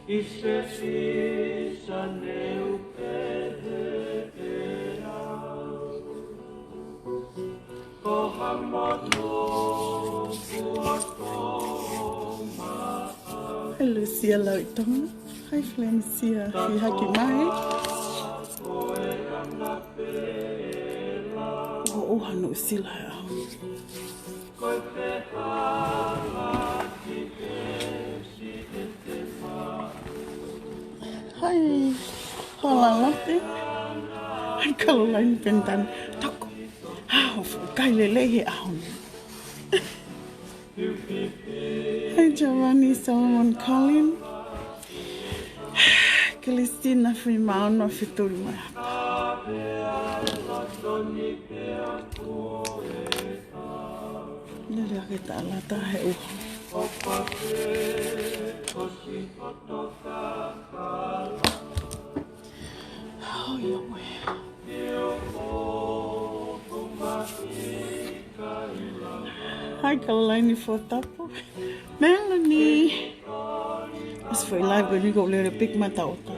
Hi Lucia Lauton. Hi Flencia. Hi Haki Mai. Oh, hano sila ahon. Hi. Hola Lotte. Hi Caroline Pendan. Tako. How kailele he ahon. Hi Giovanni Solomon Colin. Christina Frimano Fituri mai. Nere ake tala ta he uho. Oh, Yahweh. Hi, Caroline Fortapo. Melanie. It's for live when you go let a big matauta.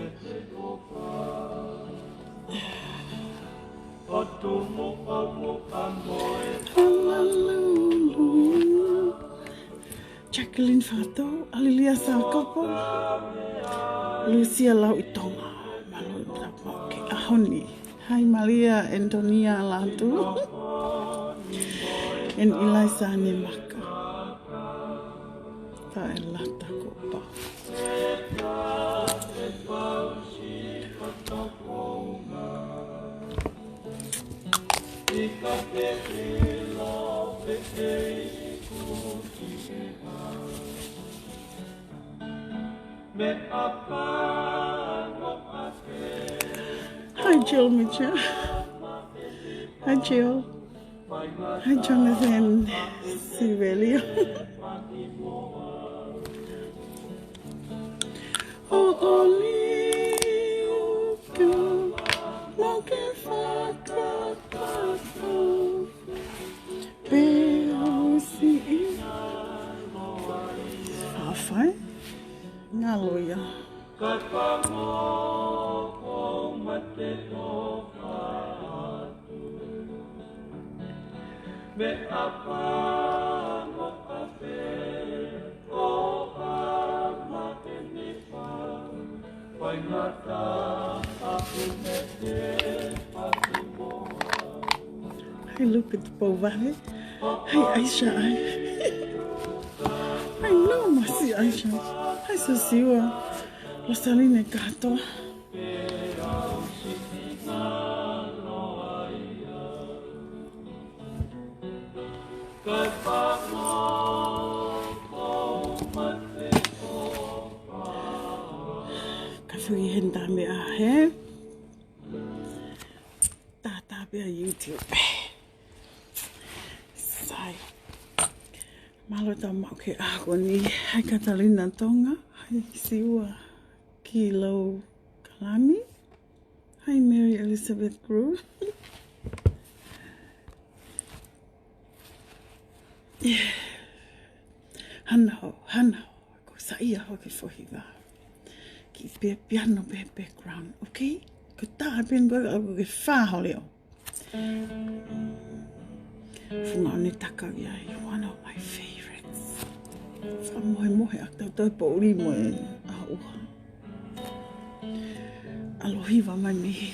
Hallelujah. Jacqueline Fato, Alilia Salcopo, Lucia Lauitonga, Malo Tapoke, Ahoni. Hi, Maria Antonia Lantu, and Eliza Nemaka. Taelata Copa. Hi, Jill Mitchell. Hi, Jill. Hi, Jonathan Sivelio. Oh, only you can make it fine. Hallelujah. Hey, look at the Bovary. Hey, Aisha. I know, Masi Aisha. Hi, Sosiwa. Rosaline Gato. Kafui henda me a he. Tata be a YouTube. Sai. Malota mauke agoni. Hai Catalina Tonga. Hai Siwa Kilo Kalami. Hi Mary Elizabeth Groove. Hano. Ko saia hoki fohiwa. Ki pe piano pe background, okay? Ko taha pen go ke whaho leo. Funga ni taka ia, one of my favorites. Whamohe ak tau pauri moe a uha. Alohiwa mai mihi.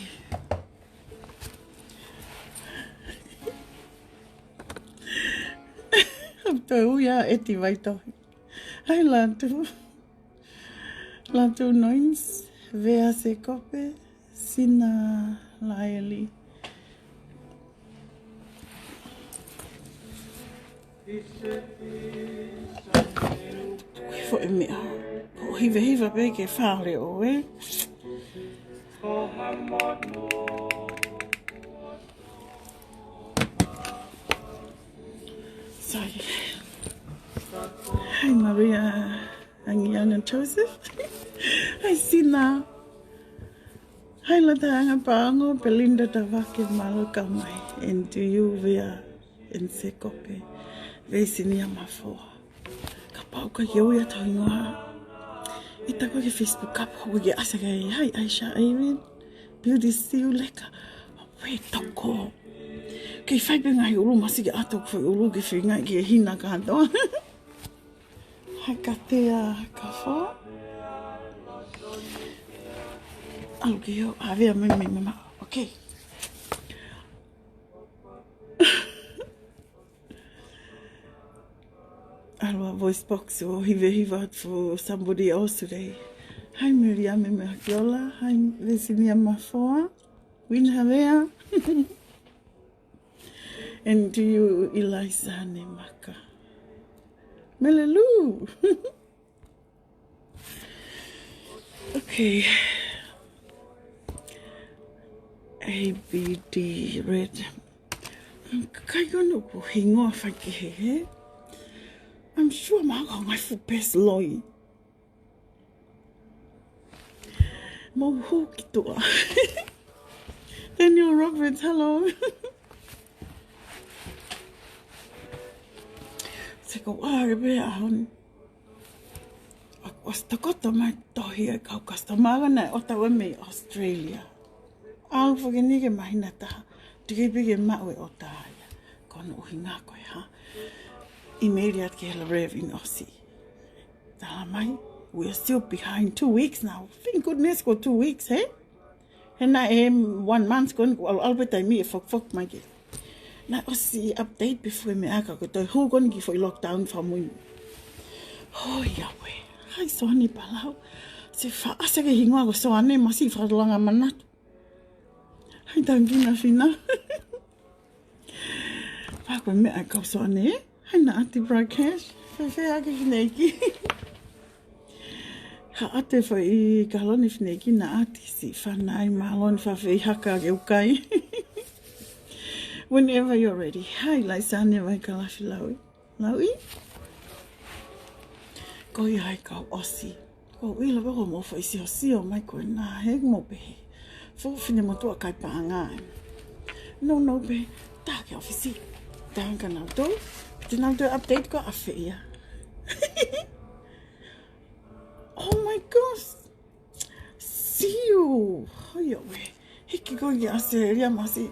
Tau ia eti vai tohi. Hai Lantu noins, vea se kope, sina laeli. Fo e mea, po hiva pe ke whare o e. Sorry. Hi Maria Angiana Joseph. Hi Sina. Hi Latanga Pango, Belinda Tavake Maluka mai. And do you via in Sekope? Vesinia Mafoa. Kapau ka yoya toingoa. Ita ko ke Facebook kap ho ke asa ke hai Aisha Irene beauty still leka we toko ke fai pe ngai ulu masi ke ato ko ulu ke fi ngai ke hina ka do ha ka te ka fo al ke yo ave me mama okay alwa voice box o hiva for somebody else today. Hi Miriam me Akiola, hi Vesinia Mafoa, Win Havea, and to you Eliza Nemaka. Melelu. Okay. ABD red. Kayono ko hingo fa ke. I'm sure my best lawyer. Mo hu kitua. Daniel Roberts, hello. Seko wage be ahon. Was the got my tohi ka customer na Ottawa me Australia. Al fogini ke mahinata. Tiki bige mawe Ottawa. Kono uhinga ko ha. Immediate ke la rev in Aussie. Talamai. We're still behind 2 weeks now. Thank goodness for 2 weeks, eh? And I am 1 month going. I'll be time me fuck my kid. Now I see update before me. I go to who going to give for lockdown for me. Oh Yahweh, I saw ni palau. Si fa asa ke hingo ako so ane masi fa lang amanat. I don't give a fina. Fa ko me ako so ane. I na ati broadcast. Fa fa ke neki. Ha ate fa I kaloni fneki na ati si whanai malon fa whi haka ke ukai. Whenever you're ready. Hai lai sane wai kalafi laui. Laui? Ko I hai kau osi. Ko ila wako mo fa isi osi o mai koe nā hek mo behe. Fo fine mo tua kai paangai. No be. Tā ke ofisi. Tānka nau tō. Pite nau tō update ko a whia. Oh my gosh. See you. Hoi oe. Hiki ko ki Australia masi.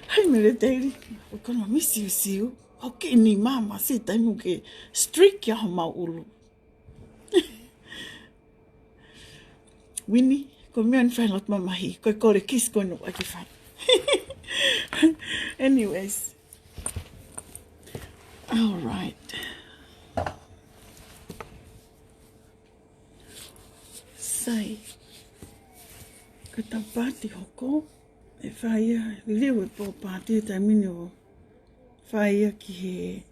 Hai mere teiri. O kona misi u siu. Hoki ni mama si taimu ke streak ya ho mau ulu. Winnie, ko mea ni whainot mamahi. Koe kore kis koe no aki whai. Anyways. All right. Sai. Ko tau pāti hoko. E whaia. Leo e pō pāti e taimini o. Whaia ki he.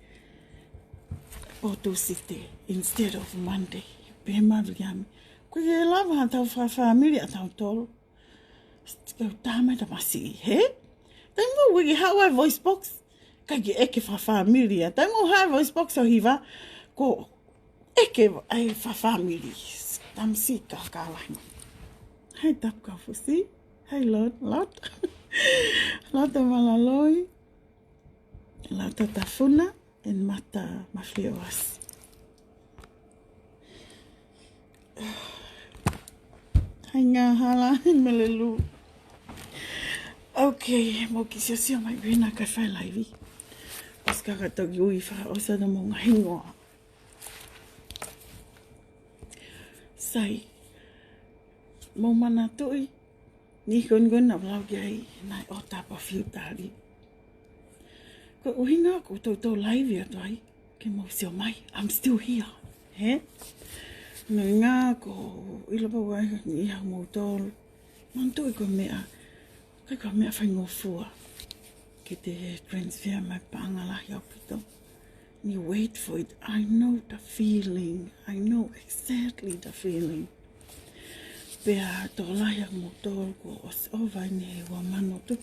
Auto City. Instead of Monday. Pēma viami. Ko e lava tau whamiri a tau tolo. Kau tāmai ta masi. He? Taimu wiki hawa voice box. Kai ki eke whamiri a. Taimu hawa voice box o hiva. Ko eke ai whamiri. Tamsi ka kālahi. Hei tap ka fusi. Hei lot. Lot o malaloi. Lot o tafuna. En mata mawhio asi. Hei ngā hala. Melelu. Okay. Mo ki sio mai vina kai whai laivi. Os kakatoki ui wha osa na mo ngahingoa. Sai, mo mana tui, ni kon na blau gai nai o tapa fiu tari. Ko uhinga ko tau live ya toi, ke mo sio mai, I'm still here, he? Me ngā ko ila pa wai ni ha mo tol, man tui ko mea, kai ko mea whai ngofua, ke te transfer mai pangalahi au pito. You wait for it. I know the feeling. I know exactly the feeling. Pea tola ya motor ko os ovai ne wa mano tu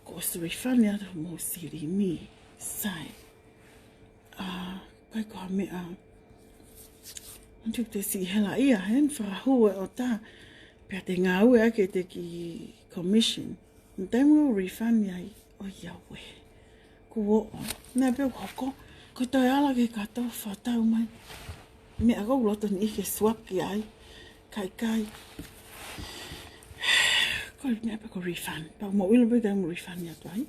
ko os rifani ata mo siri mi sai. Kai ko me antuk te si hela ia hen fra hua o ta pea te ngā ue ake te ki commission. Ntaimu rifani ai o Yahweh. Ko o. Nea peo hoko. Ko toi ala ke kato whatau mai. me ago loto ni ke swap ki ai. Kai. Ko me pa ko refund. Pa mo will be them refund ya toi.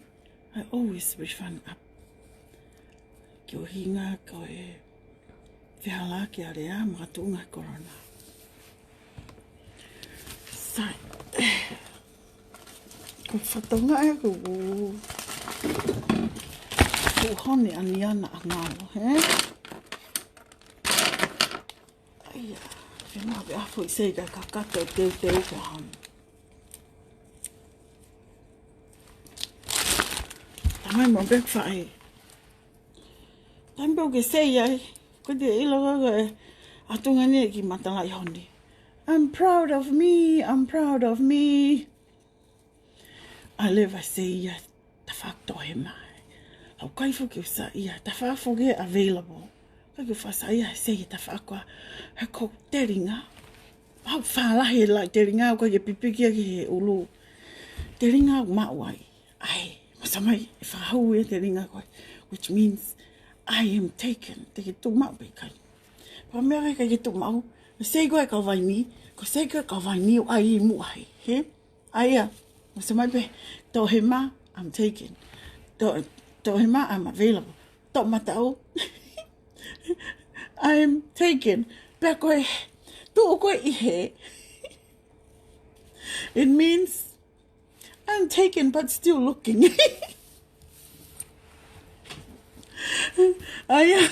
I always refund up. Ki o hinga ko e whihala ki a rea mga tunga korona. Sai. Ko whatonga e ko hone aniana a ngāo, he? Aia, whenā pe afu I sei ka kakato teu ka hana. Tamai mo bek whae. Tamai ke sei ai, ko te ilo kaka e atunga ni ki matalai honi. I'm proud of me. I live I say ia, ta whakto he mai. Au kaifu ki usa ia, ta whafo ge available. Kai ki whasa ia, sei ta whakwa, he ko te ringa. Hau whalahi lai te ringa, ko ke pipikia ki he ulu. Te ringa o mauai. Ai, masamai, e whahau e te ringa koe. Which means, I am taken. Te ki tu mau pe kai. Pa mea kai ki tu mau. Sei koe ka vai ni, ko sei koe ka vai ni o ai I muai. He? Aia, masamai pe, to he ma, I'm taken. To he ma, I'm available. To matau, I'm taken. Pea koe, tu o koe I he. It means, I'm taken but still looking. Aia,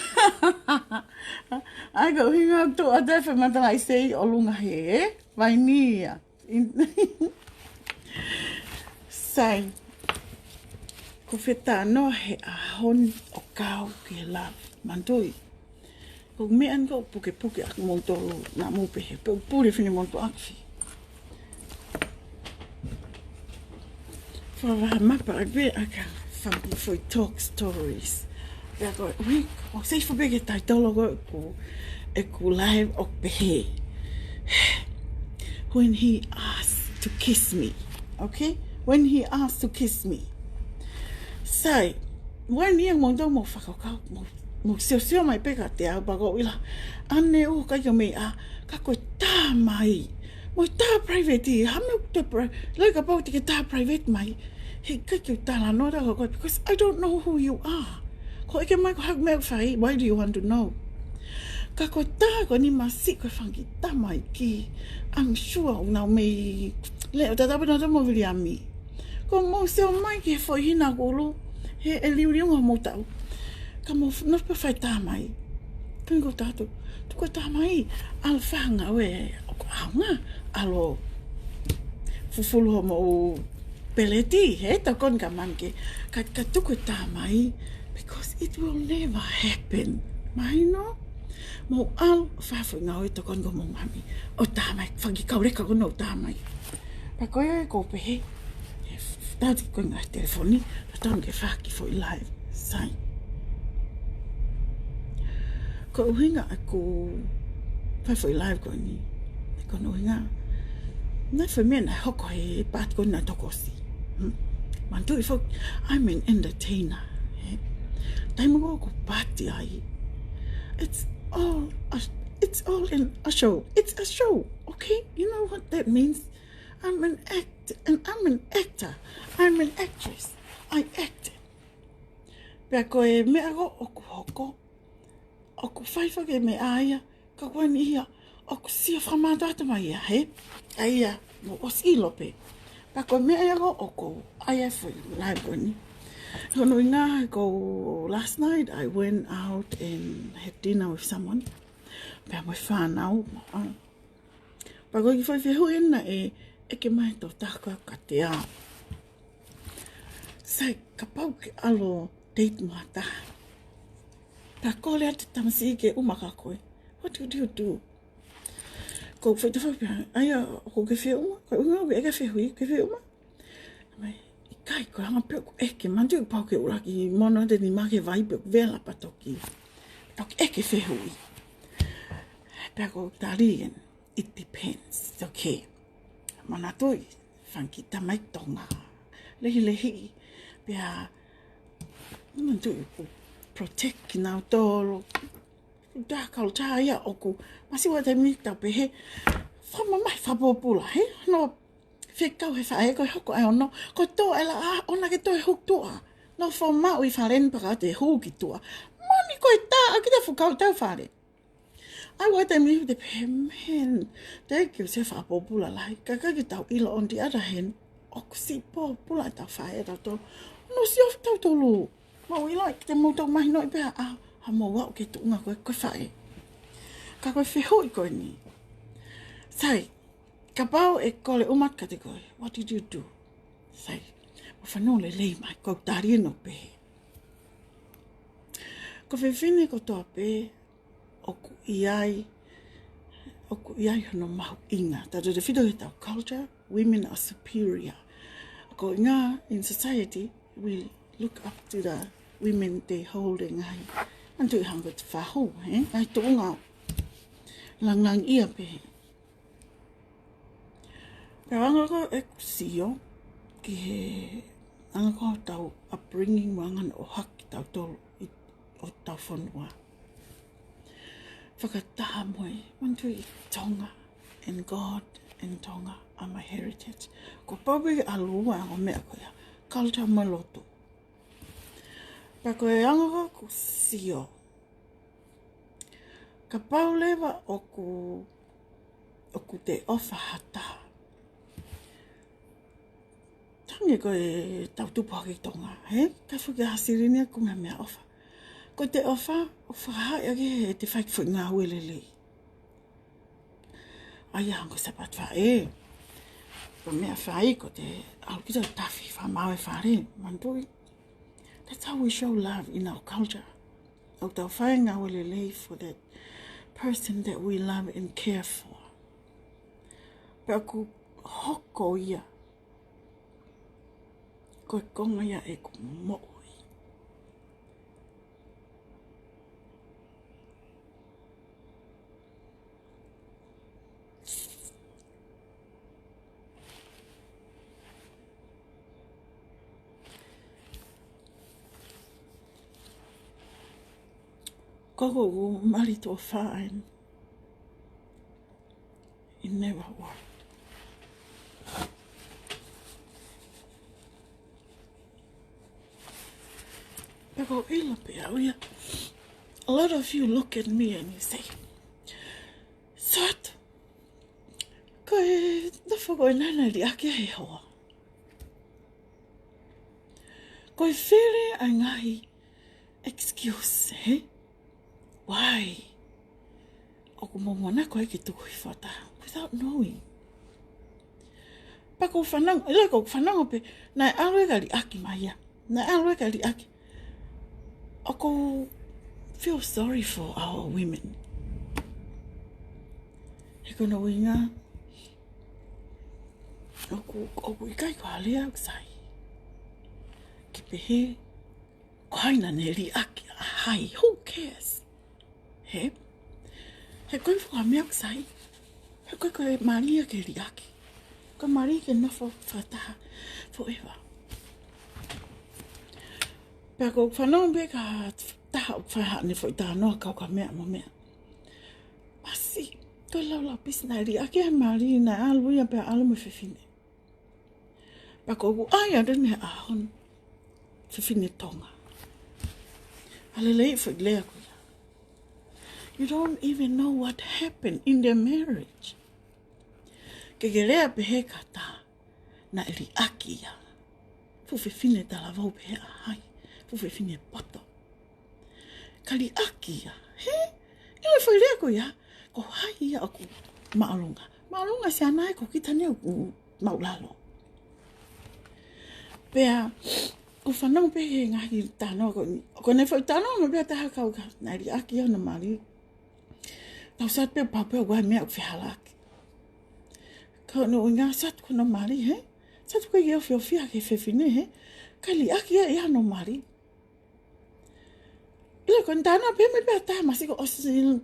ai go hinga tu a te whamata I say o lunga he, vai ni ia. Sai, ko wheta no he ahon o kau ki love, mantui. Ko mean ko puke ak montolo na mupe he, pe puri fini monto akfi. Whawa mapa a be aka, whampi foi talk stories. Pea koe, ui, o sei whabeke tai tologo e ku live o pehe. When he asked to kiss me, okay? When he asked to kiss me. Sai, wai ni ang mondo mo whakakau, mo sio mai peka te au bago ila. Ane o kai o mei a, ka koe tā mai. Mo tā private I, hame o te private, lai ka pau te ke tā private mai. He kai ki o tā la nora ko koe, because I don't know who you are. Ko eke mai ko hak mea whai, why do you want to know? Ka koe tā ko ni masi koe whangi tā mai ki. I'm sure o nau mei, le o tatapu na tamo vili a mi. Ko mo seo mai ki he fo hina kolo, he e liuriunga mo tau. Ka mo nope whai tā mai. Kani ko tātou, tu ko tā mai, al whanga we, o ko aunga, alo fufulu mo peleti, he ta kon ka manke, ka tuko tā mai, because it will never happen. Mai no? Mo al whafu ngau e ta kon ko mo mami, o tā mai, whangi kaureka kono o tā mai. Pa koe e ko pehe, tati koe ngai telefoni, ta ke whaki fo I live, sai. Ko uhinga a ko whai fo I live koe ni, ko uhinga, nai whai mea nai hoko he pāti koe nai tokosi. Mantu I fo, I'm an entertainer. Taimu ko pāti ai. It's all in a show. It's a show, okay? You know what that means? I'm an actor, and I'm an actor. I'm an actress. I acted. Pea koe mea ko oku hoko. Oku whaiwhake me aia. Ka koe ni ia. Oku sia whamātata mai ia, he? Aia, mo os I lope. Pea koe mea ko oku. Aia whai lai koe ni. Kono inga ko last night I went out and had dinner with someone. Pea mo whanau. Pea koe ki whai hui na e ke mai tō tākua ka te ao. Sai, ka pau ke alo date mua taha. Tā kōle ate tamasi ke umaka koe. What do you do? Ko whai te whai, aia, ko ke whi uma? Ko unga ke eke whi hui, ke whi uma? Mai, I kai ko hanga peo ko eke, mantu ke pau ke uraki, mono te ni make vai peo vela patoki. Tok eke whi hui. Pea ko tarien, it depends, okay. Mana tui, whanki tamai tonga. Lehi, pia, man tui, protect ki nau tōro. Da culture ia oku. Masi wa te mi ta pe he. Fa mai fa popula he. No fekau he fa e ko hoko ai ono. Ko to ela ona ke to e hok to. No fa ma ui fa ren pa te hu ki to. Mami ko ta ki te fukau tau fa re. Ai wa te mi te pe men. Te ki se fa popula lai. Ka ki tau ilo on the other hand. Oku si popula ta fa e ta to. No si of tau to lu. Ma ui like te mo to mai no pe a. Ha mo wa ke tu nga ko fa e. Ka koe whihoi koe ni. Sai, ka pau e kole umat ka te koe. What did you do? Sai, o whanau le lei mai, kau tāria no pe. Ko whiwhine ko toa pe, oku iai hono mahu inga. Tātou te whido he tau culture, women are superior. Ko inga, in society, we look up to the women they holding ai. Antu i hanga te whahou, he? Ai tō ngā lang ia pe. Pero anga ko e kusio ki he anga ko tau upbringing wangan o haki tau tolu o tau whanua. Whakataha moe, mantu i Tonga and God and Tonga are my heritage. Ko pawe alua o mea koea, culture maloto. Pa koe anga ko kusio. Ka pau lewa oku te ofa hata. Tangi koe tau tupu haki Tonga, he? Ka whuki hasirinia ko ngā mea ofa. Ko te ofa, o whakahai ake he te whaik fwoi ngā uelele. Ai hango sapat wha e. Ko mea whai ko te aukita tafi wha mawe whare, mantui. That's how we show love in our culture. O tau whai ngā uelele for that person that we love and care for. Pea ku hoko ia. Koe konga ia e ku mo'oi. Koko ku mari tō whaen. It never worked. Peko ila pea uia. A lot of you look at me and you say, Sot, koe nafo koe nana li ake he hoa. Koe where ai ngahi excuse, he? Why? Oku momona koe ki tuku i whata, without knowing. Pako whanang, ila ko whanang pe, nai alwe ka li aki maia. Nai alwe ka li aki. Oku feel sorry for our women. He kono winga. Oku ikai ko halea uksai. Ki pehe, ko haina ne li aki, hai, who cares? He? He koe wha mea uksai. He koe maria ke li aki. Ko maria ke nofo whataha forever. Pea ko whanau me ka taha o whaha ne fo i taha noa kau ka mea mo mea. Masi, koe lau pisna ri ake he maari na aluia pea alu me whiwhine. Pea ko ku aia rene ahon whiwhine Tonga. Alelei fo i lea koe. You don't even know what happened in their marriage. Ke rea pehe ka ta na eri aki ia. Fu whiwhine tala vau pehe ahai. Fu whiwhine poto. Kali aki ia. He? Ioi whai rea ko ia. Ko hai ia aku maalunga. Maalunga se anai ko kita neu maulalo. Pea, ko whanau pehe ngahi tānoa ko ni. Ko ne whai tānoa ma pea taha kau ka. Na eri aki ia na mari. Tau sat pea papea wai mea ku whihalaki. Ka no ngā sat ko na mari, he? Sat ko i au whiawhia ke whiwhine, he? Kali aki ia no mari. Ila ko ntana pe me pe ta masi ko osin.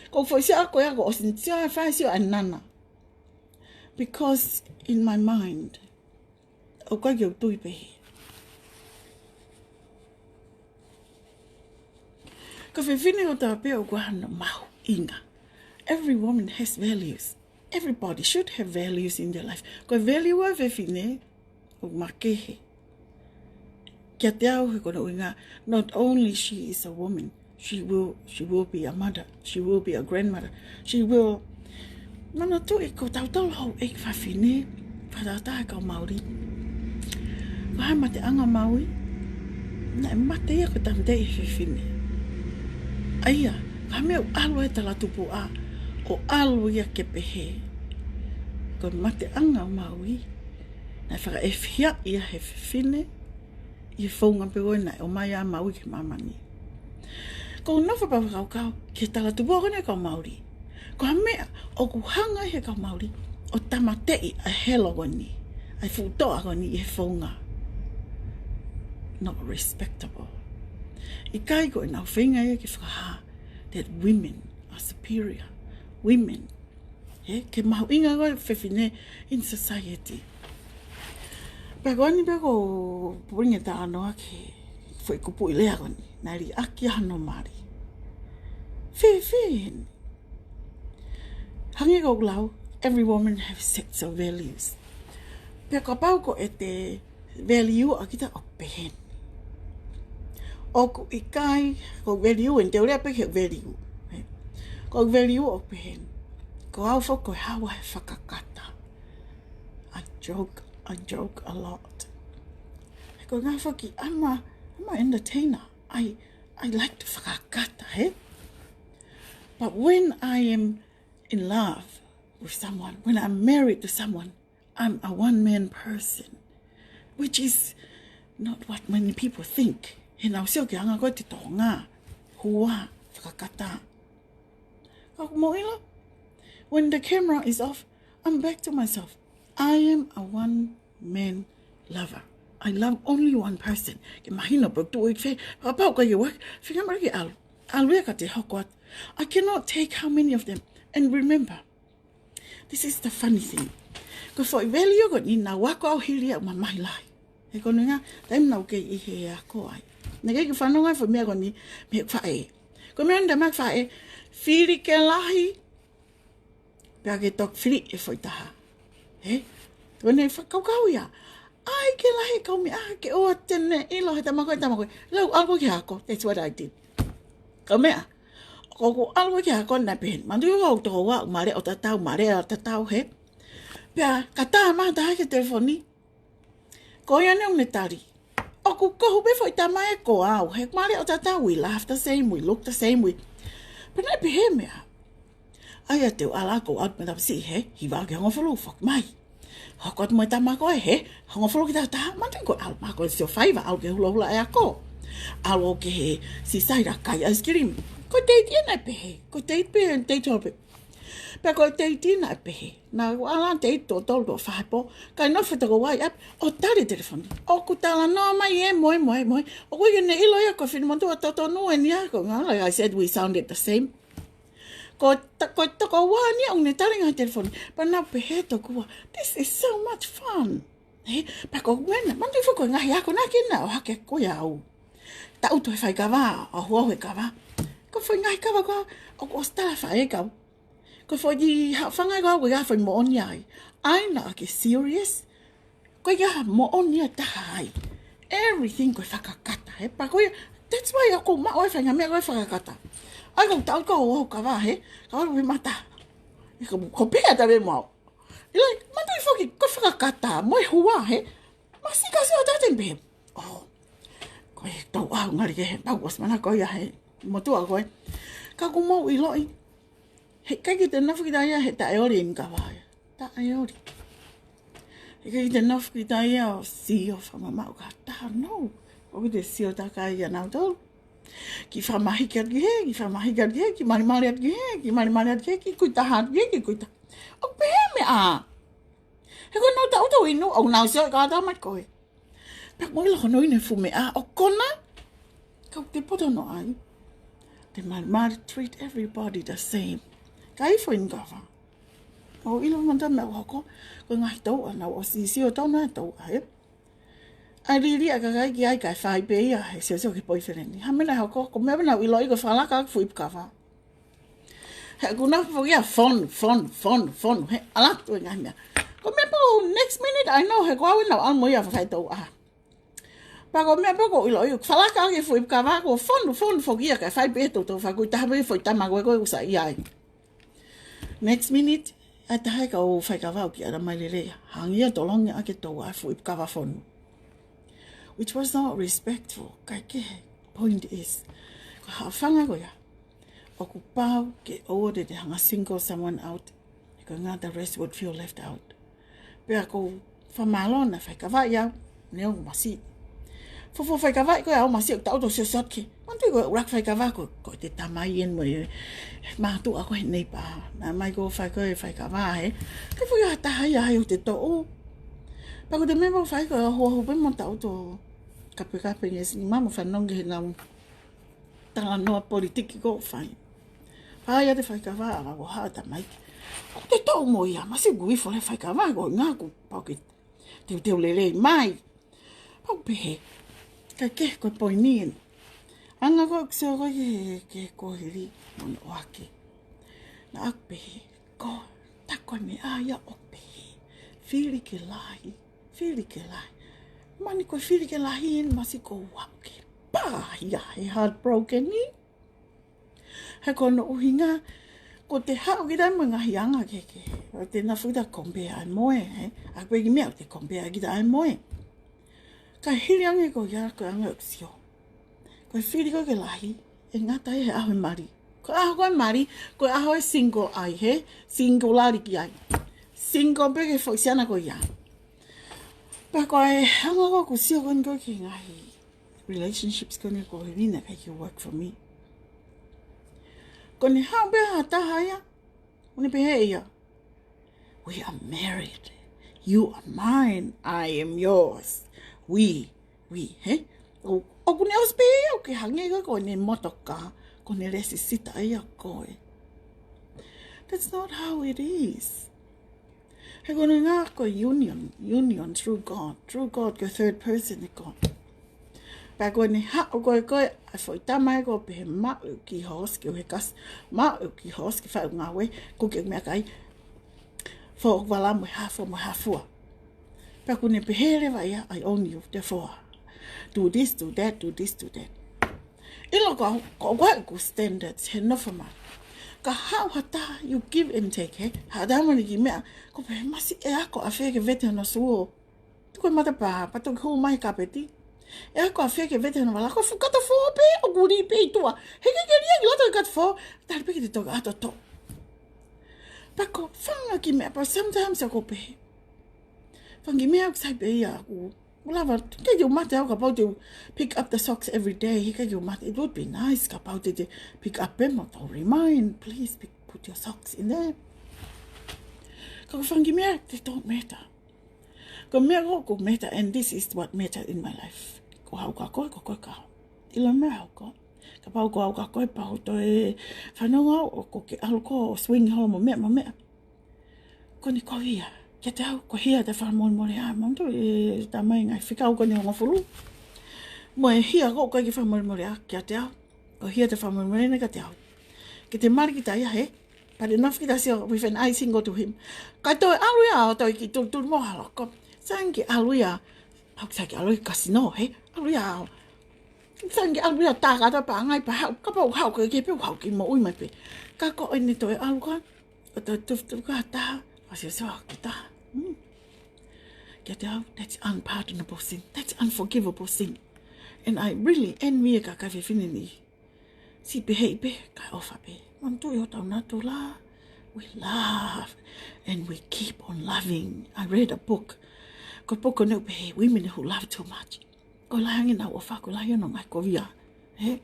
Ko foi sia ko ya ko osin sia fa sia anana. Because in my mind o ka yo tui pe. Ko whiwhine o tā pia o kuahana mau inga. Every woman has values. Everybody should have values in their life. Ko value a whiwhine o makehe. Kia te au he kona uinga, not only she is a woman, she will be a mother, she will be a grandmother, she will... Mana tu e ko tautau hau e whawhine, whatata e kau Māori. Ko hai mate anga Maui, na e mate ia ko tamte e whiwhine. Aia, ka mea o alu e tala tupu a, o alu ia ke pehe. Ko mate anga Maui, na e whaka e whia ia he whiwhine, i whaunga peoi na o mai a Maui ke mamani. Ko nofa pa kau ke tala tupu o kone kau Māori. Ko ha mea o ku hanga he kau Māori, o tamatei a helo goni, ai futoa goni i he whaunga. Not respectable. I kai ko e nau whenga ia ke whakaha, that women are superior. Women, ke mahu inga koe whiwhine in society. Pako ani pako puringa ta anoa ke whai kupu i lea goni, nai ri aki hano mari. Whiwhine. Hangi ko lau, every woman has sets of values. Pako pau ko e te value a kita o pehen. O ko ikai, ko value en te urea peke value. Ko value o pehen. Ko au fo ko hawa he whakakata. I joke a lot. Ko ngā whaki, I'm a entertainer. I like to whakakata, he? But when I am in love with someone, when I'm married to someone, I'm a one-man person, which is not what many people think. He nau seo ki anga koe te tohonga, hua, whakakata. Kako moila? When the camera is off, I'm back to myself. I am a one-man lover. I love only one person. Ke mahina po tu ik fe, pau ka ye work, finga mara ki alu. Alu ka te hokwat. I cannot take how many of them. And remember, this is the funny thing. Ko foi value ko ni na wako au hili au mamai lai. E kono nga, taim nau ke i he a ko ai. Nage ki whanonga fo mea ko ni me whae. Ko mea nda mak whae, whiri ke lahi, pia ke tok whiri e foi taha. He? Kone whakaukau ia. Ai ke lahi kau mea ke oa tene ilo he tamakoi. Lau alko ki hako, that's what I did. Kau mea, ko alko ki hako na pehen. Mandu yo au toko wa umare o tatau, mare o tatau he. Pia kata maa taha ke telefoni. Ko ia ne unge tari. O ku kohu be foi tamae ko au. He mare o tatau, we laugh the same, we look the same, we... But na pehe mea. Ai a teo ala ko out me tapsi he, hi wā ke hongo whalu whak mai. Hoko atu mai tamako e he, hongo whalu ki taha, mantu ko al mako e sio whaiva au ke hula e ako. Alo ke he si saira kai ice cream. Ko teiti e nai pehe, ko teiti pehe, teiti hope. Pea ko teiti nai pehe, na ala teiti to tolu to whaipo, kai nofeta ko wai ap, o tari telefoni. O ku tala no mai e moe. O kui ne ilo ia ko whinimontu a toto nue ni ako. Like I said, we sounded the same. Ko wani ang netaring ang telefon. Pa na pehe to kuwa. This is so much fun. He, pa ko wena, mandu fo ko ngahi ako na kina o hake ko yau. Ta uto e fai kawa, o hua he kawa. Ko fai ngahi kawa ko, o ko stala fai kawa. Ko fai di whangai kawa ko ya fai mo on yai. Ai na ke serious. Ko ya mo on yai tahai. Everything ko whakakata. He, pa ko ya, that's why ako mao e whai ngamea ko whakakata. Ai kong tau ko o ka wa he, ka wa mata. Ko pea ta be mo. Ila mata foki ko whakakata, mo hua he. Masika se o taten be. Oh. Ko e tau au ngari ke he, pau was mana ko ia he. Mo tu a ko e. Ka ku mo i loi. He kai ki te nafu ki ta ia he ta eori in ka wa. Ta eori. He kai ki te nafu ki ta ia o si o whamamau ka ta no. O ki te si o ta ka ia nau tolu. Ki whamahi ki he, ki marimari at ki he, ki kuitaha at ki kuita. O pehe me a. He koe nau tau tau inu, au nau seo ka tamat koe. Pek mo ila kono ine fu me a, o kona. Kau te poto no ai. Te marimari treat everybody the same. Ka ifo in kawa. O ilo manta me o hoko, ko ngai tau anau o sisi o tau na tau ai. I really I got 5 be I so ke boyfriend. Ha me na ko me na wi loi ko fala ka fu ka fa. Ha ku na fu ya fun. He ala tu nga me. Ko me po next minute I know he ko na an mo ya fa to a. Pa ko me po ko loi fala ka ke fu ka va ko fun fu ya ka 5 be to fa ku ta me fu ta ma ko sa ya. Next minute at the ko fa ka va ki ara mai le hang ya to long ya ke to a fu ka va fun. Which was not respectful. Kake point is, hafanga ko ya. Okupao ke ode de hanga single someone out. Ko nga the rest would feel left out. Pe ako famalo na fa kava ya ne o masi. Fo fa kava ko ya o masi ta auto se sot ki. Mantu ko rak fa kava ko te tamayen mo ma tu ako nei pa. Na mai ko fa kava he. Ke fo ya ta ya yo te to. Pag de member fai ko ho pe mo ta auto kape yes ni mama fa nonge na tanga no politiki ko fai. Pa ya te fai ka va go ha ta mai. Te to mo ya ma se gui fo le fai ka va go nga ko pa ke te le mai. Pa pe ka ke ko po ni. Anga ko so ko ke ko ri mon wake. Na pe ko ta ko ni ya o pe. Fili ke lai. Mani ko fili ke lahin masi ko wake. Pa ya he heartbroken ni. He kono uhinga ko te hao ki dai mga hianga keke. O te na futa kompe ai moe. A koe ki mea te kompe ai ki dai moe. Ka hiri ange ko ya ko anga uksio. Ko fili ko ke lahi. E ngata he aho mari. Ko aho koe mari. Ko aho e single ai he. Single lari ki ai. Single peke foksiana ko ya. Pa koe hanga ko kusio kon ko ki ngahi. Relationships kone ko hina kai work for me. Kone hao be hata haya. Une be ya. We are married. You are mine. I am yours. We, he? O kune ospe o ke hange ko ne motoka. Kone resi sita ia koe. That's not how it is. He kono ngā ko union through God ko third person e ko. Pa koe ne hao koe a foi tamai ko pe ma ki hoski o he kas ma ki hoski fa ngā we ko ke mea kai fo wala mo hafua. Pa koe ne pe here vai I own you therefore do this do that. Ilo ko standards he no for ma. Ka hao hata you give and take he hada mani ki mea ko pe masi e ako a fe ke vete no suo ko mata pa to ko mai ka peti e ako a fe ke vete no wala ko fu kata fo pe o guri pe tua he ke ria ki lato kat fo tal pe ki to ato to pa ko fanga ki mea pa sometimes ko pe fangi mea sai pe ya ku Lava, can you matter about to pick up the socks every day? It would be nice about it to pick up them or remind. Please put your socks in there. They don't matter. Go matter, and this is what matters in my life. Go how go. Ilo me how go. Kapau go how go pau to e whanonga o ko ke alko swing holo mo mea. Ko ni ko hia. Kia te au, ko hia te whanmoni mori ai monto e ta mai ngai whikau ko ni honga furu. Mo e hia ko ki whanmoni mori ai, kia te au. Ko hia te whanmoni mori ai ka te au. Ki te mari ki ta ia he, but enough ki ta sio with an eye single to him. Ka toi aluia o toi ki tulu mo haloko. Sangi aluia, hauksaki aluia kasino he, aluia o. Sangi aluia tā kata pa ngai pa hau, ka pau hau ka ke pe hau ki mo ui mai pe. Ka ko ene toi aluka, o toi tufu ka ta, o si so ki ta. Get out, that's unpardonable sin. That's unforgivable sin. And I really envy ka finini. Si behebe ka ofa be. Mantu yo tau natu la. We love and we keep on loving. I read a book. Ko poko no be women who love too much. Ko lahangi na ofa ko lahangi no mai ko via. He?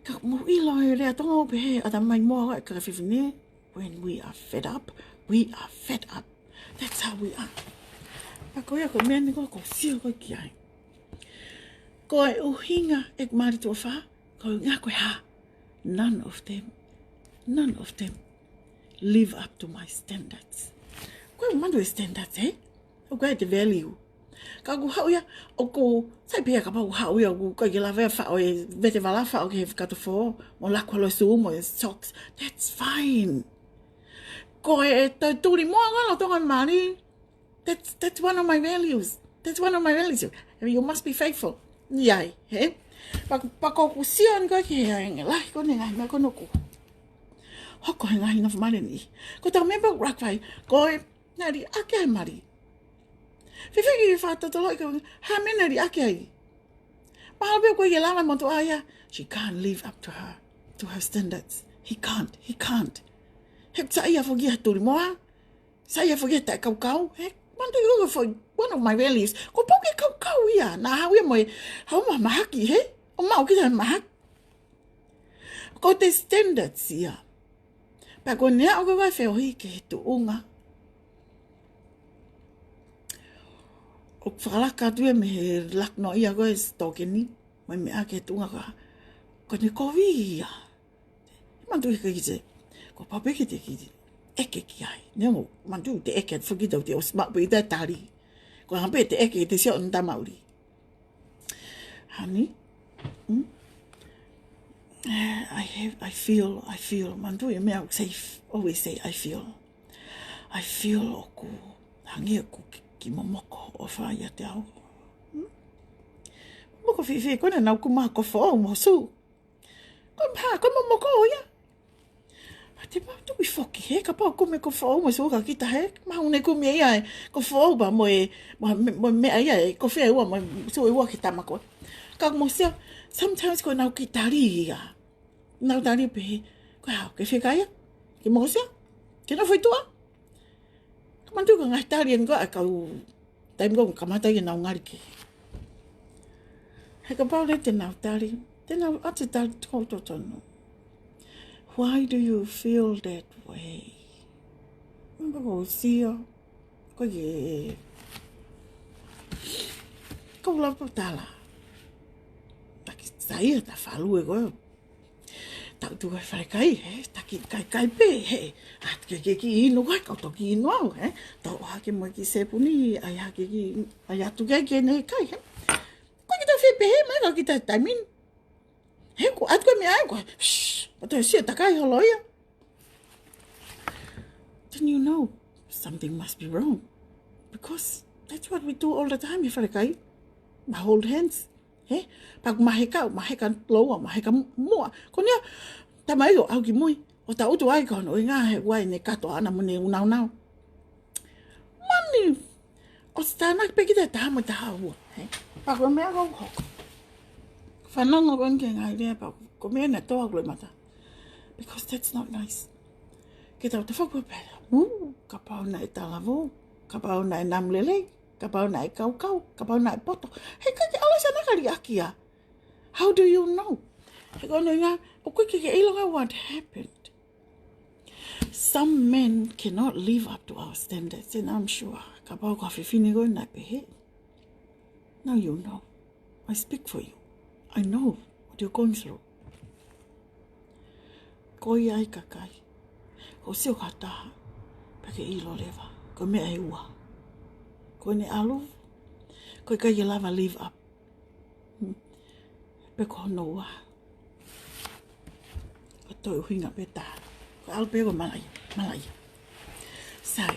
Ka mo ilo e rea tonga be ada mai mo ka finini. When we are fed up, we are fed up. That's how we are. Pa koe ako mea ni ko sio ko ki ai. Ko e uhinga e mari tō wha, ko ngā koe ha. None of them live up to my standards. Koe mandu e standards, eh? O koe te value. Ka ku hau ia, o ku, sai pia ka pau hau ia, ku kai ki la vea whao e, vete wala whao ke kato fo, mo la kua lo su mo e socks. That's fine. Ko e te turi moa ngana tonga mari. That's one of my values. That's one of my values. You must be faithful. Iai, he? Pa ko ku sion ko ki hea lai, ko ne ngai mea kono ku. Hoko he ngai na whamare ni. Ko tau member rakwai, ko e, nari ake ai mari. Whiwhiki i whātatalo i ka, ha mena ri ake ai. Mahalapea koe i lama moto aia. She can't live up to her standards. He can't. He sa ia whoki haturi moa. Sa ia whoki hata kau. He, mantu i for one of my values. Ko poke kau ia. Nā hau ia moe, hau ma mahaki, he? O mau ki ta mahaki. Ko te standards ia. Pa ko nea o ka wai wheohi ke he tu unga. O whakalaka tue me he lakno ia koe stoke ni. Mai me ake tunga ka. Ko ne kovi ia. Mantu i ka ki te. Ko papeke te ki te. Eke ki ai. Nea mo, mantu te eke at whakitau te o smapu i te tari. Ko hampe te eke te sio nta mauri. Honey. I feel. Mantu i mea safe. Always say I feel. I feel oku. Hangi oku ki momoko o whaia te au. Moko whiwhi, kone nau kumaha ko whao mo su. Ko momoko o ia. Te pau tui whoki he, ka pau kume ko whao mo su ka kita he. Maune kume ia e, ko whao ba mo mea ia e, ko whea ua mo su e ua ki tamako. Ka mo sia, sometimes ko nau ki tari ia. Nau tari pe, ko hao, ke whika ia. Ki mo sia, ke na whaitua. Mantu ka ngai tari en koa kau taim ko kamata ki nau ngari ki. He ka pau le te nau tari. Te nau ate tari tō tono. Why do you feel that way? Mamba ko sia. Ko ye. Ko la potala. Taki saia ta falu e koe. Tau tu kai wharekai, he? Taki kai pe, he? At ke ino kai, kau toki ino au, he? Tau hake mo ki sepuni, ai hake ki, ai atu ke ne kai, he? Ko ki tau whepe he, mai ka ki tau taimin. He, ko atu kai me ai, ko, shhh, pato e sia takai holoia. Then you know, something must be wrong. Because that's what we do all the time, he wharekai. We hold hands. He, pag maheka loa, maheka mua. Ko nia, tamai o au ki mui. O ta utu ai kono, i ngā he wai ne kato ana mune unau. Mani, o stana pe ki te tahamo te haua. He, pag o mea kau hoko. Whanonga kon ke ngai rea pag, ko mea na toa kule mata. Because that's not nice. Ke tau te whakua pēra. Ka pau na e talavu, ka pau na e namlelei. Ka pau na e kau, ka pau na e poto. He kake ala sa nakari akia. How do you know? He kono inga, o koe ke ilonga what happened. Some men cannot live up to our standards, and I'm sure. Ka pau ka whiwhine koe nai pehe. Now you know. I speak for you. I know what you're going through. Koi ai kakai. Ko sio kataha. Pake ilo lewa. Ko mea e ua. Ko ne alu, ko kai lava live up. Pe ko no wa. Ko toi hinga pe ta. Ko al pe ko malai. Sai.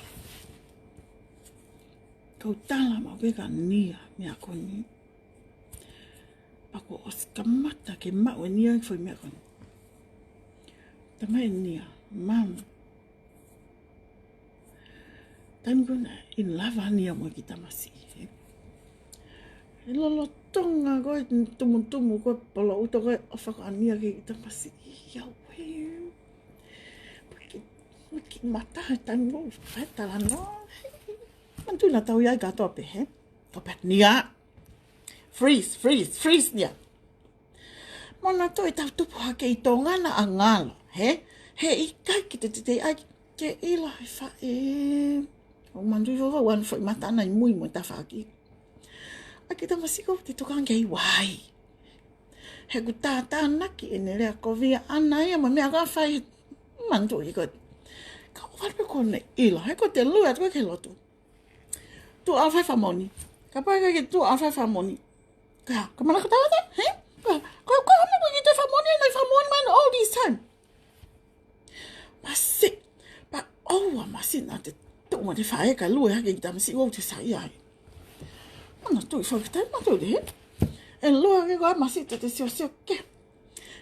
Ko tala ma pe ka nia mea ko ni. Pa ko os kamata ke ma o nia foi mea ko. Tamai nia, mam. Tam ko na in lava nia mo ki tamasi. E lolo tonga koe tumu koe polo uto koe o whakaania ki tamasi. Ia weu. Ki mata he tango whaitala no. Mantu na tau iai katoa pe he. Ko pet nia. Freeze nia. Mona toi tau tupu hake i tō ngana a ngalo. He i kai ki te ai ke ila he whae. O mandu yoga wan foi matana i mui mo ta whaki. A ki tamasiko te tukang kei wai. He ku tātā naki e ne rea kovia ana ia ma mea ka whai mandu i koe. Ka warpe kone ila, he ko te lua koe ke lotu. Tu a whai whamoni. Kapag tu afa famoni. Ka, kamala ka tawa he? Ka, ano ba kita famoni na famoni man all this time. Masik. Pa masik na te tu mo te fae ka lu ya ke kita masi o te sai ai. Mana tu fo kita ma tu de. E lu ke ko masik te sio ke.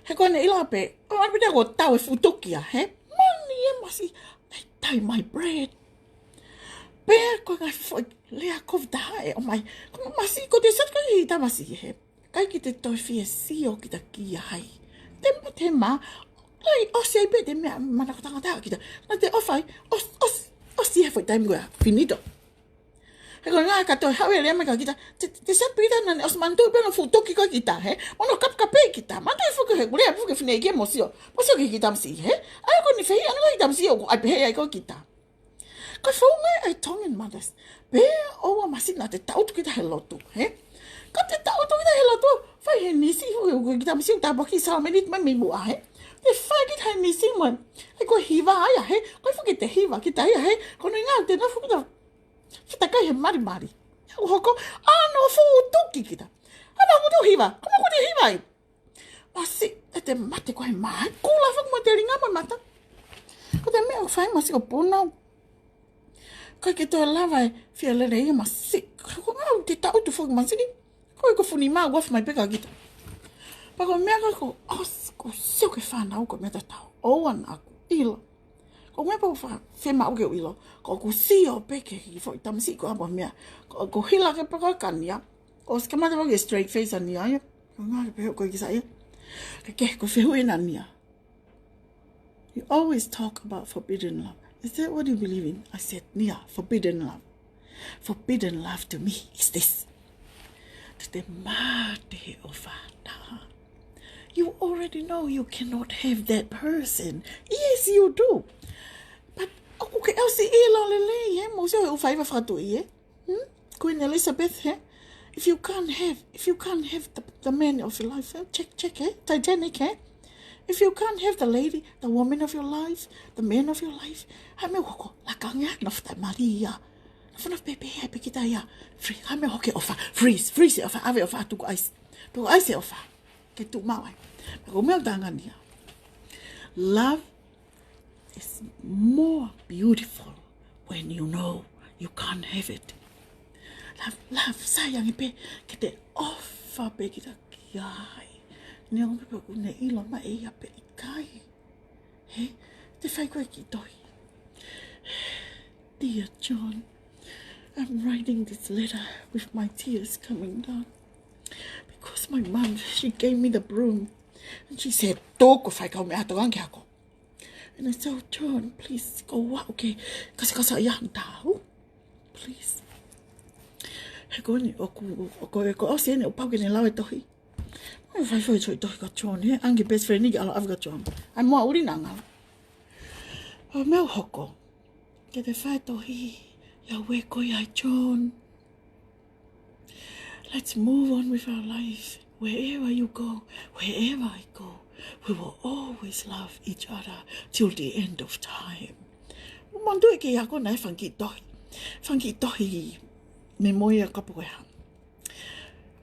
He ko ne ila pe. O ma pita ko tau e futoki he. Mani e masi. I tie my bread. Pea ko ngai foi lea kov dae o mai. Ko masi ko te sat ko hita masi he. Kai ki te toi fie sio ki ta ki ai. Te ma. Lai o sei pe te mea mana ko tangata ki ta. Na te ofai. O si he foi time go finito. He ko ngai ka toi hawe lea me ka kita. Te sat pita na os mantu pe no futoki ko kita he. Ono kap kape kita. Mantu e fuke he gulea fuke fine ke mosio. Mosio ki kita masi he. Ai ko ni fei anu ko kita masi o ai pe he ai ko kita. Ka whaunga ai tongen madas. Pea oa masi na te tautu ki ta he lotu, he? Ka te tautu ki ta he lotu, whai he nisi hui ki ta masi ta baki sa menit mai mua, he? Te whai ki ta he nisi mua. Ai ko hiva aia, he? Kai whuki te hiva ki ta ia, he? Kono i ngā te na whuki ta. Kita kai he mari. Ko hoko, ano futuki ki ta. Ana kutu hiva, kono kutu hiva ai. Masi, te mate ko he mai. Kula whaku mo te ringa mo mata. Ko te mea whai masi ko punau. Kai ke toa lawa e whia lere ia masi. Ko ngau te tau tu whuki masini. Ko ko funi maa wafu mai peka kita. Pako mea ko ko sio ke whanau ko mea tau. Oan aku ilo. Ko mea pako whe mau ke ilo. Ko sio peke ki whoi tamasi ko apa mea. Ko hila ke pako kania. Ko skamata wake straight face ani aia. Ko ngā ke peho ko i kisa ia. Ke ko whehui na nia. You always talk about forbidden love. Is that what you believe in? I said, Nia, forbidden love. Forbidden love to me is this. Te mate o whātaha. You already know you cannot have that person. Yes, you do. But, ako ke Elsie e la lele, he? Mo seo he uwhaiwa whātui, Queen Elizabeth, he? If you can't have the man of your life, check, Titanic, If you can't have the lady, the woman of your life, the man of your life, hame hoko, lakanga, nafta Maria. Nafta pepe, happy kita ya. Free, hame hoke ofa, freeze ofa, ave ofa, tuku ice ofa. Ke tu mawai. Ako mea tangan ya. Love is more beautiful when you know you can't have it. Love, sayang ipe, kete ofa pe kita kiai. Ni ang pepe ko ne ilo ma e ape i kai. He, te whai koe ki toi. Dear John, I'm writing this letter with my tears coming down. Because my mom, she gave me the broom. And she said, tōko whai kau me ato anke ako. And I said, oh, John, please go out, okay? Kasi kasa iang tau. Please. He koe ni, ko osi ene o pau kene lau e tohi. Ai vai foi tohi ka John, he? Ange best friend ni ki alo avi ka John. Ai mua uri na ngau. O meu hoko. Ke te whai tohi. Ia we koi ai John. Let's move on with our life. Wherever you go, wherever I go, we will always love each other till the end of time. Mandu e ke ako nai whanki tohi. Whanki tohi me moia kapu koe hang.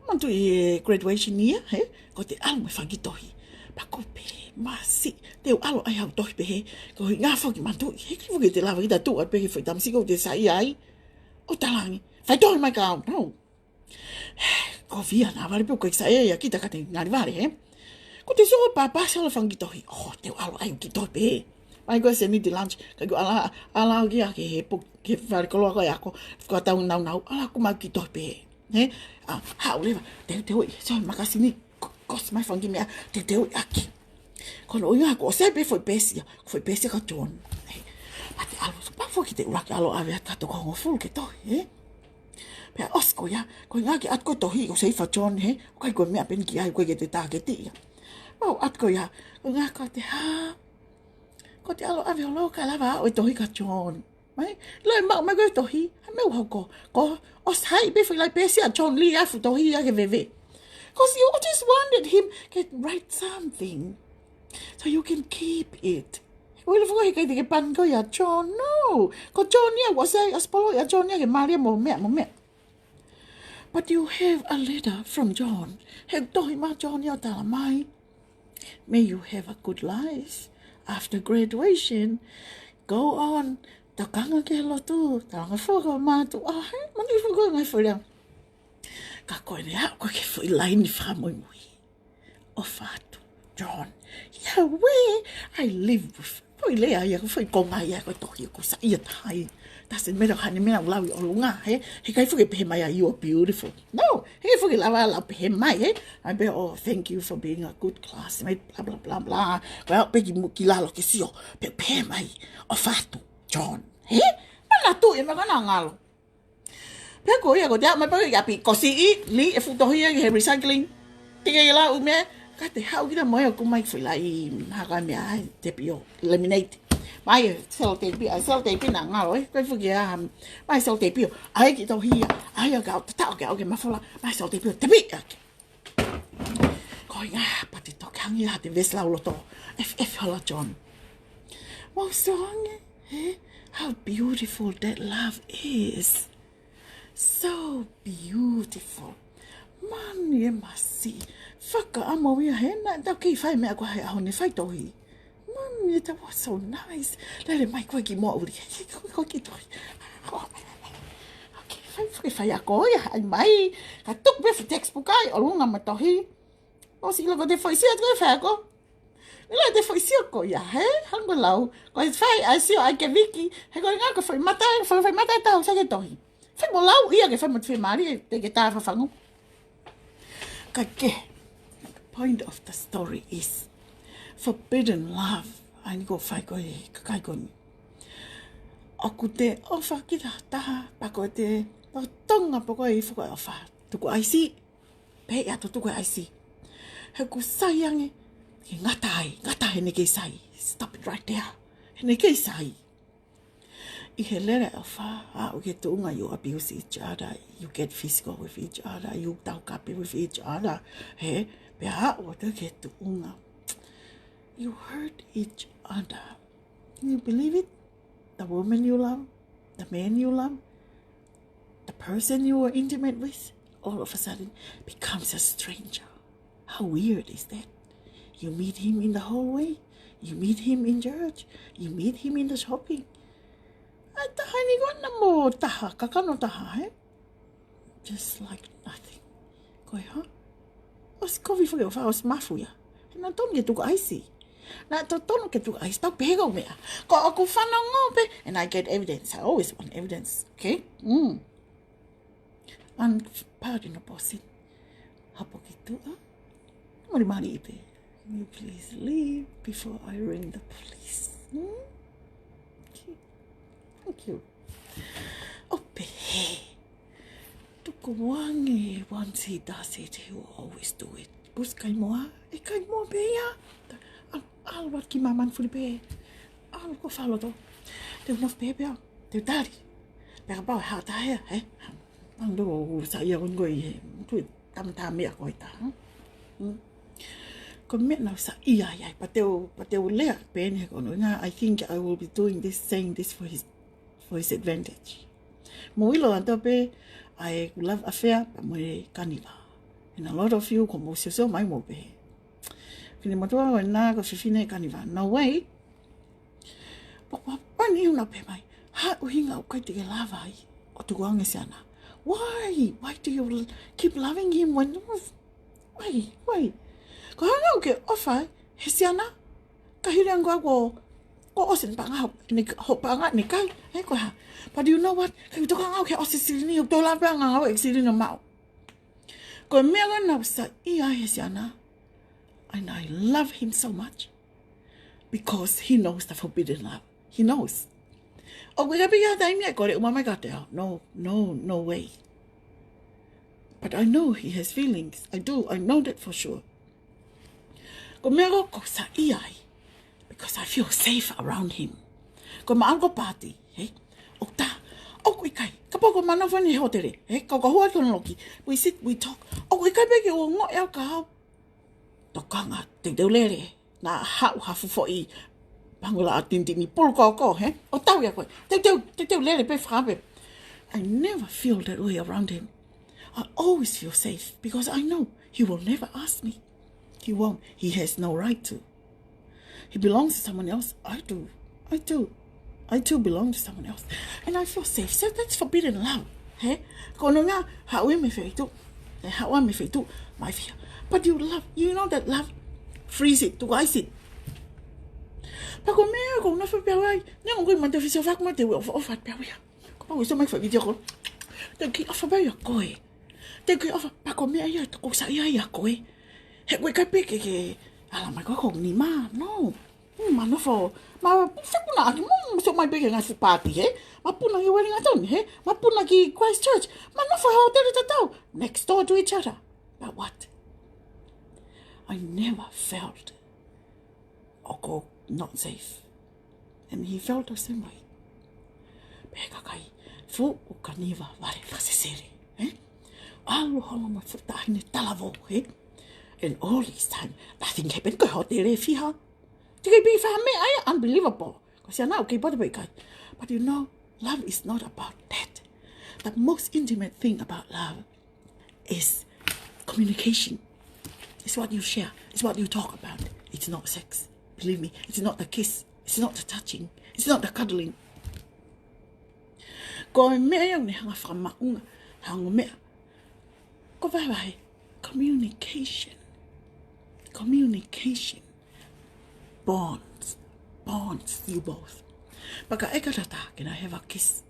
Mandu e graduation year, he? Ko te alo me whanki tohi. Pako pe, masi, te o alo ai hau tohi pe he. Ko ngā whanki mandu, he kifu ke te lawa ki ta tua pe he whai tamsi ko te sai ai. O talangi, whai tohi mai ka au, no. Ko via na wale pe ko sa e ya kita ka te ngari wale, he? Ko te so papa se ala whanki tohi. Oh, te o alo ai ki tohi pe he. Mai koe se ni te lunch, ka ko ala o kia ke he po, ke whare koloa koe ako, whakatau nau, ala ko mau ki tohi pe he. He? Hau lewa, te oi, so makasi ni, kos mai whanki mea, te oi aki. Kono oi ngā ko, o se pe foi pesia ka John. He? Ate alo, so pa fo ki te uraki alo awe at kato kongo fulu ke tohi, he? Pea osko ya, koe ngā ki atko tohi, o seifa John, he? O kai koe mea pen ki ai, koe ke te tāke ti ya. Mau atko ya, koe ngā ko te ko te alo awe o lau ka lawa o tohi ka John. Mai, lai mau mai koe tohi, ha meu hoko, ko os hai be whai lai pesi a John Lee afu tohi a ke veve. Because you just wanted him to write something, so you can keep it. Wala fo kai te ke pan ko ya John, no. Ko John ya was ai aspolo ya John ya ke Maria mo mea. But you have a letter from John. Hek tohi ma John ya tala mai. May you have a good life. After graduation, go on. Takanga ke lotu. Tanga foka ma tu. Mani foka ngai foka. Ka koe ne hao koe ke fui laini whamui mui. O whātu, John. Yeah, where I live with. Poi lea ia ko fui konga ia koe tohi ko sa ia tai. Doesn't matter how many lawi o lunga, he kai fuki pe mai, you are beautiful. No, he fuki lawa la pe mai, I be, oh, thank you for being a good classmate, blah blah blah blah. Well, pe ki la lo ke sio, pe mai, o fatu, John. He? Mana tu e magana ngalo. Pe ko ia ko dia mai pe ya pi ko si li e fu to hia he recycling. Tiga la u me, ka te hau ki mo ko mai fu lai ha ka me ai te pio eliminate. Mai sel te pi na ngalo koe fuki a mai sel te pi ai ki to hia ai ga ta ga ke mafola mai sel te pi te pi ko nga pa te to kang ya te vesla lo to if hola John well song how beautiful that love is so beautiful man ye masi faka amo ya he na ta ki fai me ko ha ho ni fai to hi that was so nice. Let it make quickie more. Okay, if I go, I might. I took me for textbook. I along on my tohi. Oh, see, look at the voice. I go fago. Let the voice go. Yeah, hey, hungry low. Go it's fine. I see. I can Vicky. I go out for my time for my time. So I get tohi. Femo low. Here, if I'm with Mari, they get out of fango. Okay. Point of the story is forbidden love. Ai ko fai ko e kai ko ni. Aku te ofa ki taha pa ko te tonga pa ko e fu ko ofa. Tu ko ai si. Pe ya tu ko ai si. He ku sayang e ngatai ne ke sai. Stop it right there. Ne ke sai. I he lere ofa a o ke tunga you abuse each other. You get physical with each other. You tau kapi with each other. He pe ha o te ke tunga. You hurt each other. Can you believe it? The woman you love, the man you love, the person you were intimate with, all of a sudden becomes a stranger. How weird is that? You meet him in the hallway, you meet him in church, you meet him in the shopping. Just like nothing. Koe, ha? Os kovi fo fa os mafuya. Na tom ye tu icy. Na to tono ke tu ice tau pego mea. Ko aku whanau ngope. And I get evidence. I always want evidence. Okay? And pardon the bossy. Hapo ki tu, ha? Mori mari ipe. Can you please leave before I ring the police? Okay. Thank you. Ope he. Tuku wangi. Once he does it, he will always do it. Bus kai moa. E kai moa be ya. Al wat ki maman fuli pe. Al ko falo to. Te unof pe pe. Te dari. Pe ba ha ta he, he. Ang do sa ia kon goi. Tu tam me ko ta. Ko me na sa ia ia pateu le pe ne ko no nga I think I will be doing this saying this for his advantage. Mo ilo anto pe I love affair pa mo kaniva. And a lot of you ko mo so mai mo pe. Fini matua na ko fifine kaniva. No way. Papa pani una pe mai. Ha uhinga o kai te lava ai. O tu wanga siana. Why? Why do you keep loving him when why? Ko hanga o ke ofa he siana. Ka hirang ko osin panga ni ho panga ni kai. He ko ha. But do you know what? Ka to kanga o ke osin ni to la panga o exili no mau. Ko me na sa ia he siana. And I love him so much because he knows the forbidden love. He knows. Oh, we got it. Oh my God, no way. But I know he has feelings. I do. I know that for sure. Because I feel safe around him. Ko maango party, hey. Okta. We kai. Kapoko manofani hotel, hey. Koko hua loki. We sit, we talk. We kai bege o ngo el ka. Tokanga te deulere na hau hafu foi pangula atintini pulko he o tau ya koe te lere pe frabe. I never feel that way around him. I always feel safe because I know he will never ask me. He won't. He has no right to. He belongs to someone else. I do. I too belong to someone else. And I feel safe. So that's forbidden love. Hey? Kono nga, hawe me feitu. Hawa me feitu. My fear. But you love, you know that love frees it, to ice it. Pako me ko na fa piawai. Ni ngoi man te fi sofak mo te of at piawai. Ko pa wiso mai fa video ko. Te ki of ba ya koi. Te ki of pa ko me ya ko sa ya koi. He we ka pe ke ala mai ko ni ma. No. Ma no fo. Ma sa kuna ki mo so mai pe nga fu party he. Ma puna ki wedding aton he. Ma puna ki Christchurch. Ma no fo hotel tatau next door to each other. But what? I never felt or not safe. And he felt the same way. Peka kai, fu o kaniva vare fasesere. Alu holo ma futa hine talavo, and all this time, nothing happened. Ko hotere fiha. Tika be fame, I unbelievable. Because you're now okay, but you know, love is not about that. The most intimate thing about love is communication. It's what you share. It's what you talk about. It's not sex. Believe me, it's not the kiss. It's not the touching. It's not the cuddling. Ko me yung ni hanga whamaunga. Hanga mea. Ko vai. Communication. Communication. Bonds. Bonds, you both. Baka eka tata, can I have a kiss?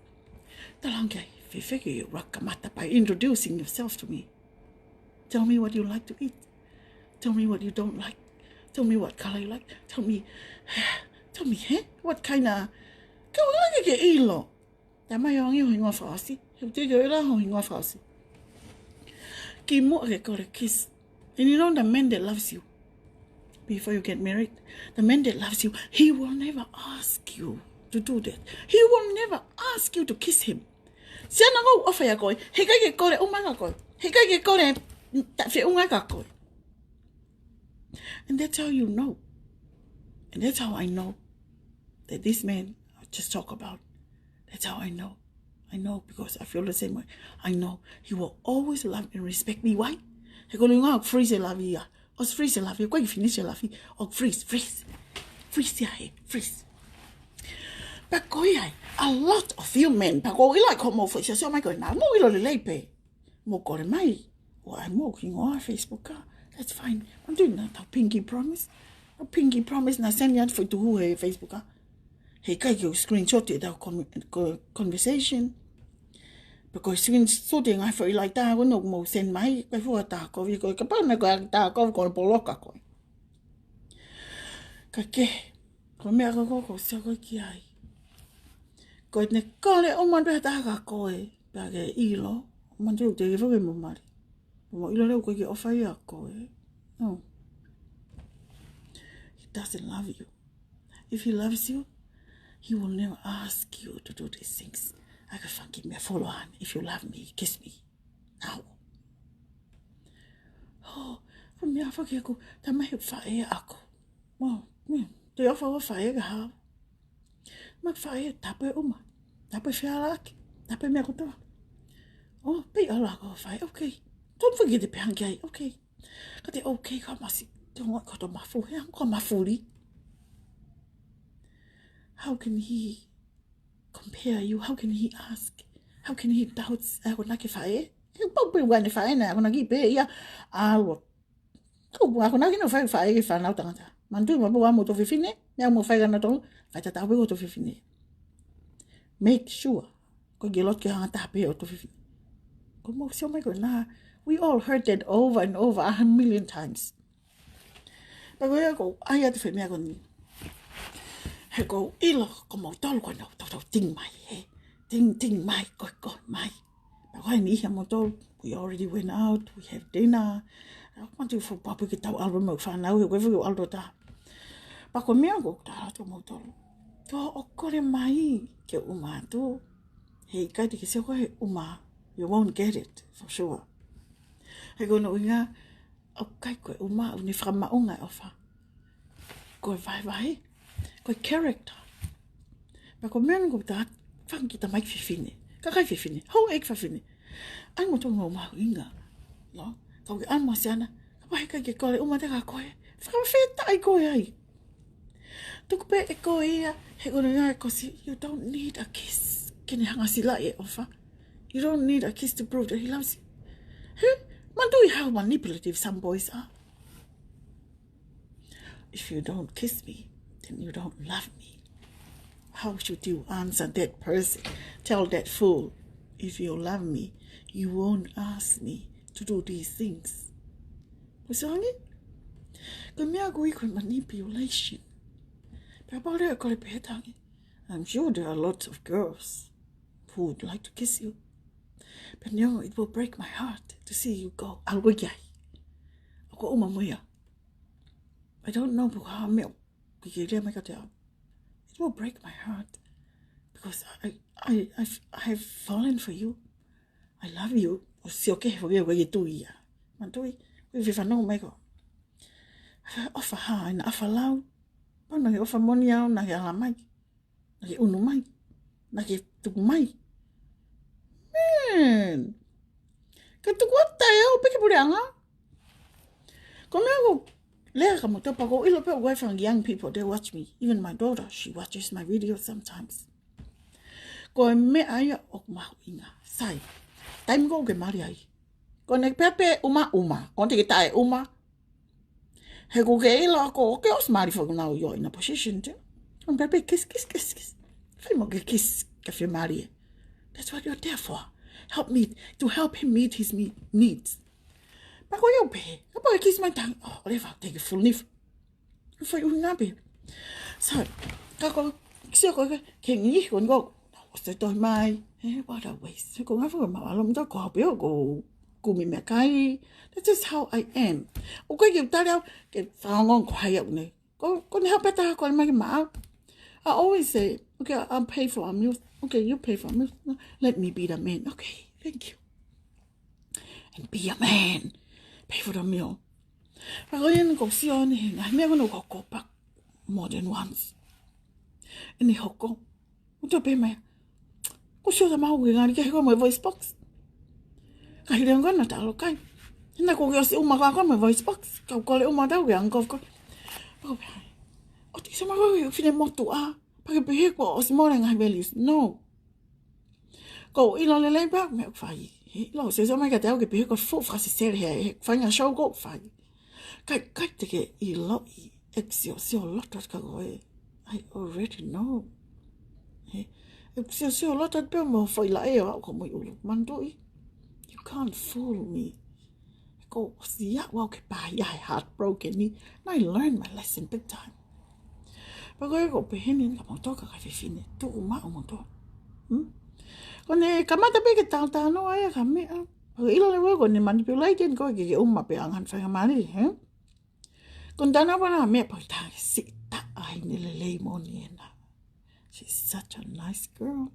Talangai, fifeke you rakamata by introducing yourself to me. Tell me what you like to eat. Tell me what you don't like. Tell me what color you like. Tell me, what kind of... Kau lagi ke ilo? Tama yung hinga fasi. Hindi ko ila hinga fasi. Kimo ke kore kiss. And you know the man that loves you, before you get married, the man that loves you, he will never ask you to do that. He will never ask you to kiss him. Siya na ko offer ya koi. Hika ke kore umaga koi. Hika ke kore tafi umaga koi. And that's how you know. And that's how I know that this man I just talk about. That's how I know. I know because I feel the same way. I know he will always love and respect me. Why? He going to freeze la vie. Or freeze la vie. Why you finish la vie? Or freeze. Freeze But a lot of you men, but go like homo for so my god now. Mo ilo lepe. Mo gore mai. Well, I'm walking on Facebook. That's fine. I'm doing that. A pinky promise. A pinky promise. Na send you for to who Facebook. Hey, can you screenshot it our conversation? Because screenshotting I feel like that. I no more send my before that. Go you go. Kapan na go that. Go poloka ko. Kake. Ko me ako sa ko kiai. Ko ne kole o man ba ta ka ko e. Ba ke ilo. Man tu te fo ke mo mari. Mo ilo le ko ke ofa ya ko e. No. He doesn't love you. If he loves you, he will never ask you to do these things. I can fucking me a follow on. If you love me, kiss me. Now. Oh, for me, I forget go. That may have fire ako. Well, do you offer fire? How? Mag fire, tape uma. Tape fialak. Tape me ako. Oh, pay a lot of fire. Okay. Don't forget the pancake. Okay. Kati okay, kamasi. Don't want to mafu. Come mafuli. How can he compare you? How can he ask? How can he doubt? I would like if I when if I na gonna give ya I will ako na gino fa if I na tanga mandu mo ba mo to fifine ya mo fa na to fa ta we to fifine make sure ko gelot ke hanga ta pe to fifine ko mo so my god na we all heard that over and over 1,000,000 times but we go I had to me go ni he go ilo como tol ko no to ting mai he ting mai ko mai but why ni he mo tol we already went out we have dinner I want to for papa ke tau album mo fa na we go aldo ta pa ko me go ta to mo tol to o kore mai ke uma tu he ka ti ke se ko he uma you won't get it for sure he go no nga o kai ko uma ni fra ma unga ofa ko vai ko character pa ko men go ta fang kita mai fifine ka kai fifine how ek fifine Ai mo tonga ma inga. No. Kau ke anma siana. Kapai kai ke kore uma te ka koe. Whakawheta ai koe ai. Tuku pe e koe ia. He kore ngai kosi. You don't need a kiss. Kene hanga sila e ofa. You don't need a kiss to prove that he loves you. Hey, mandui how manipulative some boys are. If you don't kiss me, then you don't love me. How should you answer that person? Tell that fool, if you love me, you won't ask me to do these things. Masangi? Kamia gui koi manipulation. I'm sure there are lots of girls who would like to kiss you. But no, it will break my heart to see you go. I don't know how it will break my heart because I have fallen for you. I love you. Offer her and offer loud. Nagi offer money out, nagi alamai. Nagi unumai. Nagi tukumai. Man. Katukwata yo, peke purianga. Komego. Lea kamutopa go ilo pe away from young people. They watch me. Even my daughter, she watches my videos sometimes. Ko me aya ok mahuinga. Sai. Time go ke mari ai. Ko nek pepe uma. Ko te tae uma. He ko ke ilo ko ke os mari for now you're in a position to. And pepe kiss. Fai mo ke kiss ke fe mari. That's what you're there for. Help him meet his needs. But go you pay. About kiss my tongue. Oh, whatever. Take a full nif. For you nappy. So, kako siya ko king yi kon go. What's the toy my? What a waste. Ko nga for mawalom to ko pio go kumi me kai. That's just how I am. Okay, you tell out get found on quiet ne. Go help better ko my mouth. I always say, okay, I'll pay for a meal. Okay, you pay for a meal. Let me be the man. Okay, thank you. And be a man. Pay for the meal. But I didn't go see on him. I'm never going to go back more than once. And he go. What do you pay me? Go show them how we're going to get my voice box. I don't go to tell, okay? And I go see my voice box. Go call it my dog and go. Oh, this is my way. If you want to, but be was more than I values. No. Go in on the labor, milk fire. Lo says, oh my god, I'll get a full fussy sail here. Find a show go fire. Got to get a lot. Excelsior lot of go away. I already know. Excelsior lot of Belmo for Laio. Mandoi. You can't fool me. Go see, walk by. I heartbroken me. And I learned my lesson big time. But go behind him. Come on, talk. I've finished. To my own door. Kone kamata pe ke tau ai ka me. Ilo le wo ne manipulate ko ke pe angan fa mari, he. Kon dana bana me pa ta sita ai ne le moniena. She's such a nice girl.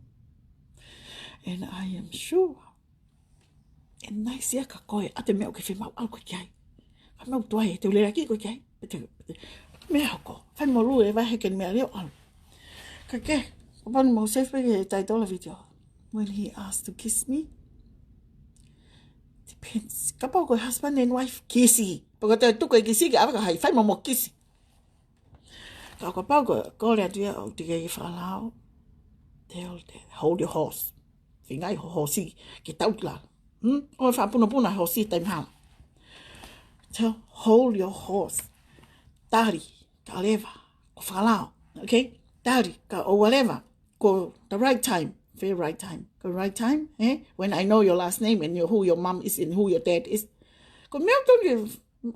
And I am sure. And nice ya ka koe ate me o ke fi mau al ko kai. Ka mau toai te le ki ko kai. Me ko. Fa mo lu e va he ken me le al. Ka ke. Upon mo safe pe title la video. When he asked to kiss me, depends. Kapag ko husband and wife kissy. Pagkat tu ko kissy, ka hai fai mo kissy. Kapag ko le dia o tige falau. Tell that hold your horse. Fingai horsey ke tautla. O fa puna horsey time ham. Tell hold your horse. Tari ka leva ko falau. Okay? Tari ka or whatever. Go the right time. Very right time. The right time, eh? When I know your last name and who your mom is and who your dad is. Kung meron to yung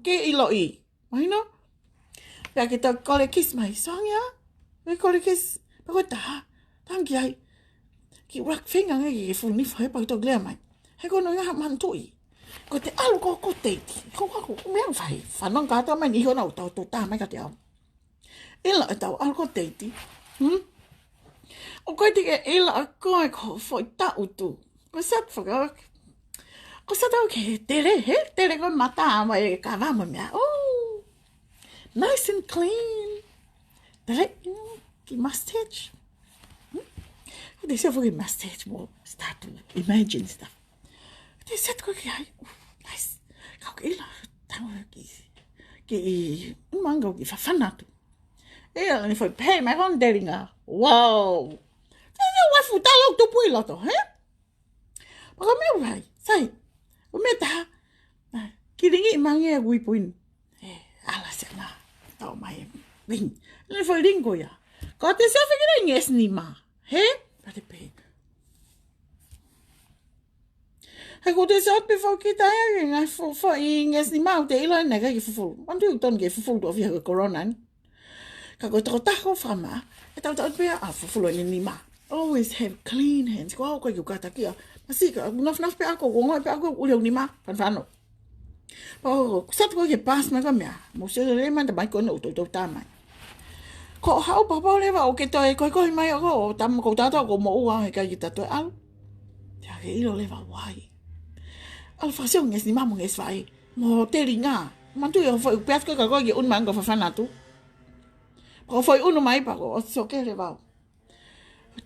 ke iloi. I know. Kaya kita kole kiss my song ya. We kole kiss. Pagod tang yai. Ki rock finger ngai ki full ni fai pag to glea mai. He ko no nga man tui. Ko te alu ko te. Ko meron fai. Fanong ka ta mai ni ho na to ta mai ka te. Ila ta alu ko te ti. O koe te ela a koe ko foi ta utu. Ko sat whaka. Ko sat au ke tere, he? Tere ko mata mai ka wama mea. Oh, nice and clean. Tere, ki mustache. They say for mustache more start to imagine stuff. Te set ko ki ai. Nice. Kau ke ila. Tango ki manga ki whawhanatu. E ala ni foi pay mai hon deringa. Wow. Te wafu talo tupu i loto, he? Paka mea wai. Sai. O me taha. Ki ringi i mangi a gui puin. Ala se nga. Tau mai. Ring. Ni foi ringo ya. Ko te se awhikira i nges ni ma. He? Pate pay. Hei ko te se otpe whau ki taia ki ngai i nges ni ma o te ilo nega ki fufulu. Antu i ton ki fufulu tu awhia ka corona ni. Ka koe tako tako whama. E tau tau pia a fufulu ni ma. Always have clean hands. Ko hau koe ki kata kia. Masika, naf pe ako, ko ngoi pe ako, uliau ni ma. Panwhano. Pa sat koe ke pas maka mea. Mo se re man ta mai koe na uto ta mai. Ko hau papa lewa o ke toi koe mai ako. O tam ko tato ko mo ua he kai ki tato e alu. Tia ke ilo lewa wai. Al fasio nges ni ma mo nges vai. Mo te ringa. Mantu yo foi peas ko ka koe ki un manga whawhanatu. Pa foi unu mai pa ko o soke lewa.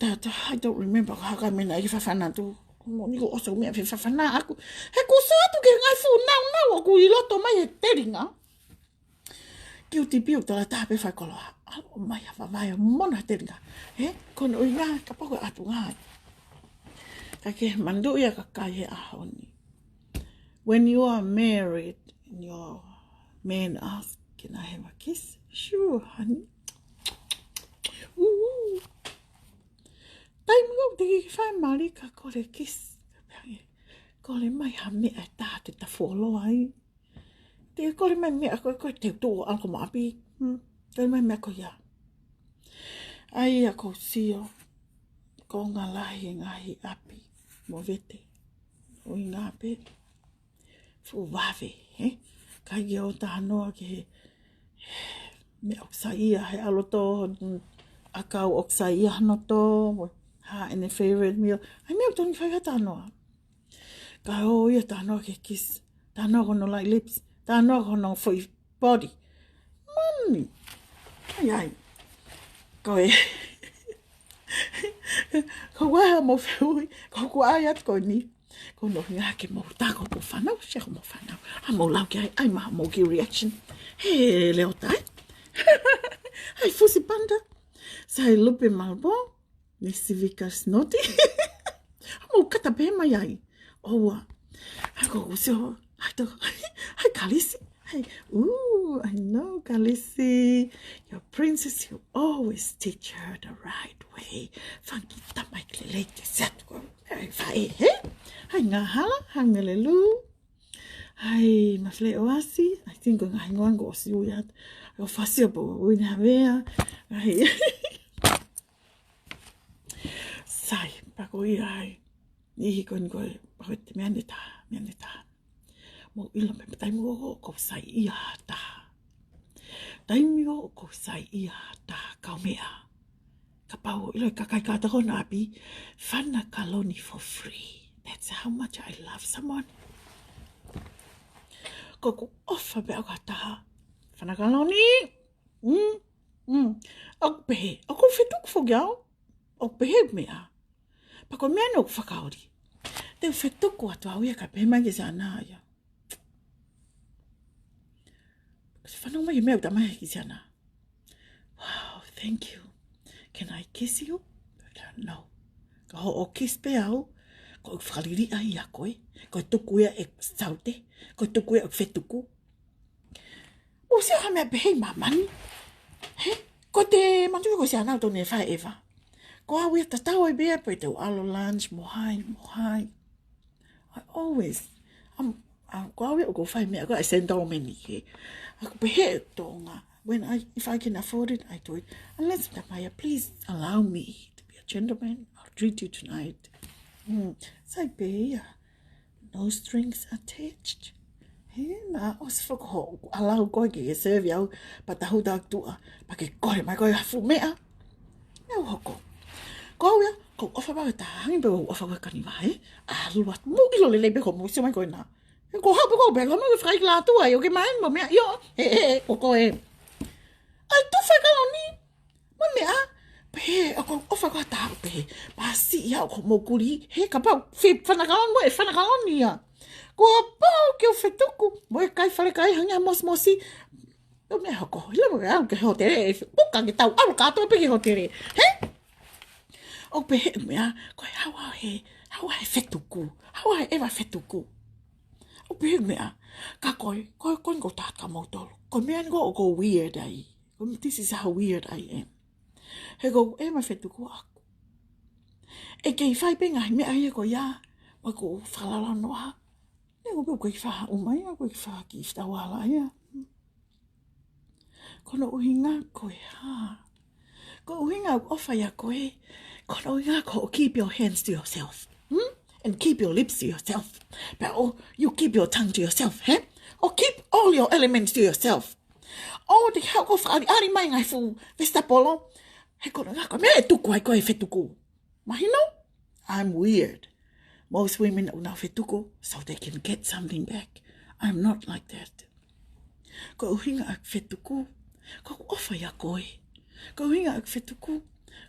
I don't remember how I mean I whawhanatu. Mo ni ko oso mea whi whawhana aku. He ko so atu ke ngai fu nau o ku i loto mai e te ringa. Ki uti piu tala tape whai koloa. Alo mai a whawai o mona te ringa. He, kono i ngā ka pako atu ngai. Ka ke mandu ia ka kai he ahoni. When you are married and your man asks, can I have a kiss? Sure, honey. Ooh. Tai mga te ki whai mari ka kore kiss. Kore mai ha mea e tā te tawholo ai. Te kore mai mea koe te tō anko maapi. Kore mai mea koe ia. Ai a ko sio. Ko ngā lahi e ngahi api. Mo vete. O i ngā pe. Fu wawe. Kai ki o tā noa ke mea oksa ia he aloto. Akau oksa ia hano tō. Ha, and a favorite meal. Ai mea toni whai ha tā noa. Ka o ia tā noa ke kiss. Tā noa kono like lips. Tā noa kono foi body. Mami. Ai. Koe. Ko waha mo whiui. Ko kua ai at koe ni. Ko no ngā ke mo tāko mo whanau. Sia ko mo whanau. Ha mo lau ki ai. Ai maha mo ki reaction. He leo tai. Ai fusi panda. Sai lupe malbo. Ni sivika snoti. Mo kata pe mai ai. Oua. Ai ko usio. Ai to. Ai kalisi. Hey, ooh, I know, Kalisi. Your princess, you always teach her the right way. Funky tamai klele te set ko. Very fine, he? Hai ngā hala, hai ngelelu. Hai mafle oasi. I think ngā ngoan go osi uiat. Go fasio po uina vea. Hai. Sai, pako i ai. Nihi kon ko te meaneta. Mo ilo me tai mo ko sai ia ta. Tai mo ko sai ia ta ka mea. Ka pau ilo ka kai ka ta kona api. Whana kaloni for free. That's how much I love someone. Ko ofa be ka ta. Whana kaloni. Ok pehe. Ako fetuk fogiao. Ok pehe mea. Pa ko mea no whakaori. Te fetuk ko atua uia ka pehe mai ke sa anaya. Whanau mai mea uta mai ki siana. Wow, thank you. Can I kiss you? No. Ka ho o kiss pe au. Ko whakariri ai a koe. Ko tuku ia e saute. Ko tuku ia e whetuku. O se ha mea pehei mamani. He? Ko te mantu ko siana uto ne whae ewa. Ko au ia tatau ai bea pe te alo lunch. Mohai. I always... ko au ia o ko whae mea. Ko ai sendau meni ke. Ako pehe tonga. If I can afford it, I do it. Unless Maya, please allow me to be a gentleman. I'll treat you tonight. Sai beia. No strings attached. He na os foko allow ko ke serve au patahu dak tua. Pa ke kore mai ko fu mea. Meu hoko. Ko ya ko ofa ba ta hangi be ofa ka kani mai. Luat mo ilo le be ko mo se mai ko na. Ko ha ko be ko no frei la tua yo ke mai mo mea yo. Ko ai tu fa kaloni. Mo mea. Pe ako ofa ka ta pe. Pa si ya ko mo kuri. He ka pa fi fana kalon mo e fana kaloni ya. kua pau ki o whetuku. Moe kai whare kai hanga mosmosi. O mea hoko, hila mo au ke hotere. Puka ki tau, alu kātua pe ki hotere. He? O pe he mea, koe hawa he whetuku. Hawa he ewa whetuku. O pe he mea, ka koe ko tātka mautolu. Koe mea ngo go weird ai. This is how weird I am. He go, ewa whetuku aku. E kei whai pe ngai mea ia ko ia. Wa ko whalala noa. Ne go koe wha umai a koe wha ki whtawala ia. Kono uhinga koe ha. Ko uhinga ofa ya koe. Kono uhinga ko keep your hands to yourself. And keep your lips to yourself. But you keep your tongue to yourself, eh? Or keep all your elements to yourself. Oh, te hau ko whaari mai ngai fu vestapolo. He kono ngā koe mea e tuku ai koe whetuku. Mahino? I'm weird. Most women are now whetuku so they can get something back. I'm not like that. Ko uhinga ak whetuku. Ko ofa ya koe. Ko uhinga ak whetuku.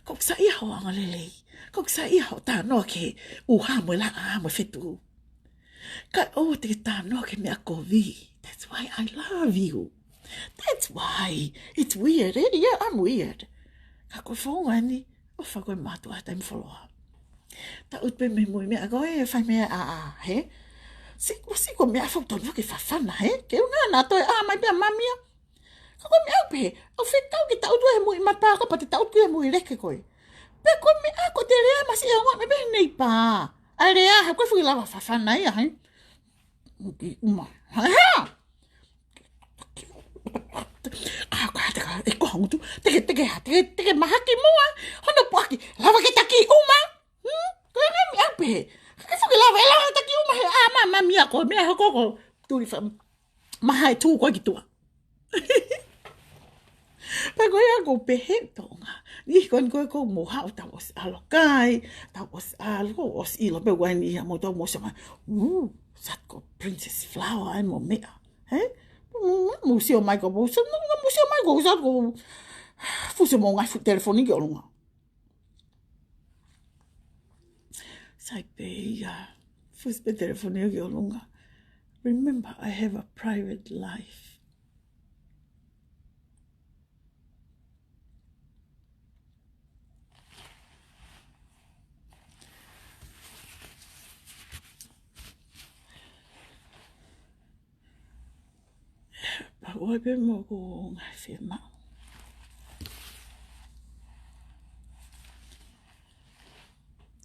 Ko sa ia ho anga lelei. Ko sa ia ho tā noa ke uha mo la a mo whetuku. Ka o te tā noa ke mea ko vi. That's why I love you. That's why. It's weird, eh? Yeah, I'm weird. Ka koe whaunga ni. Ofa koe mātua taim wholoa. Ta utpe me mui mea koe e whai mea he? Siko mea whautonu wake whawhana, he? Ke unga nā toi mai pia mamia. Ka koe mea upe, au whetau ki tautu e mui matpaka pa te tautu e mui reke koe. Pe koe mea ko te rea masi e ngā me behe nei pā. A rea, he koe whui lawa whawhana ia, he? Uki uma. Ha! E ko hangutu, teke mahaki mua. Hono puaki, lawa ke taki uma. Koe mea mea upe. Ka whuki lawa e lawa taki uma he mamia koe mea hoko turi wha. Maha e tū koe ki tua. Pa koe a ko pehe tonga. Ni koe ko moha o tau os alokai. Tau os alo os ilo pe wani a mo tau mo sama. Sat ko Princess Flower ai mo mea. He? Museo mai ko bo. Museo mai ko sat ko. Fuse mo ngai fu telefoni ki olunga. Sai pe ia. Fuse pe telefoni ki olunga. Remember, I have a private life. Pa oi pe mo ko ngai whima.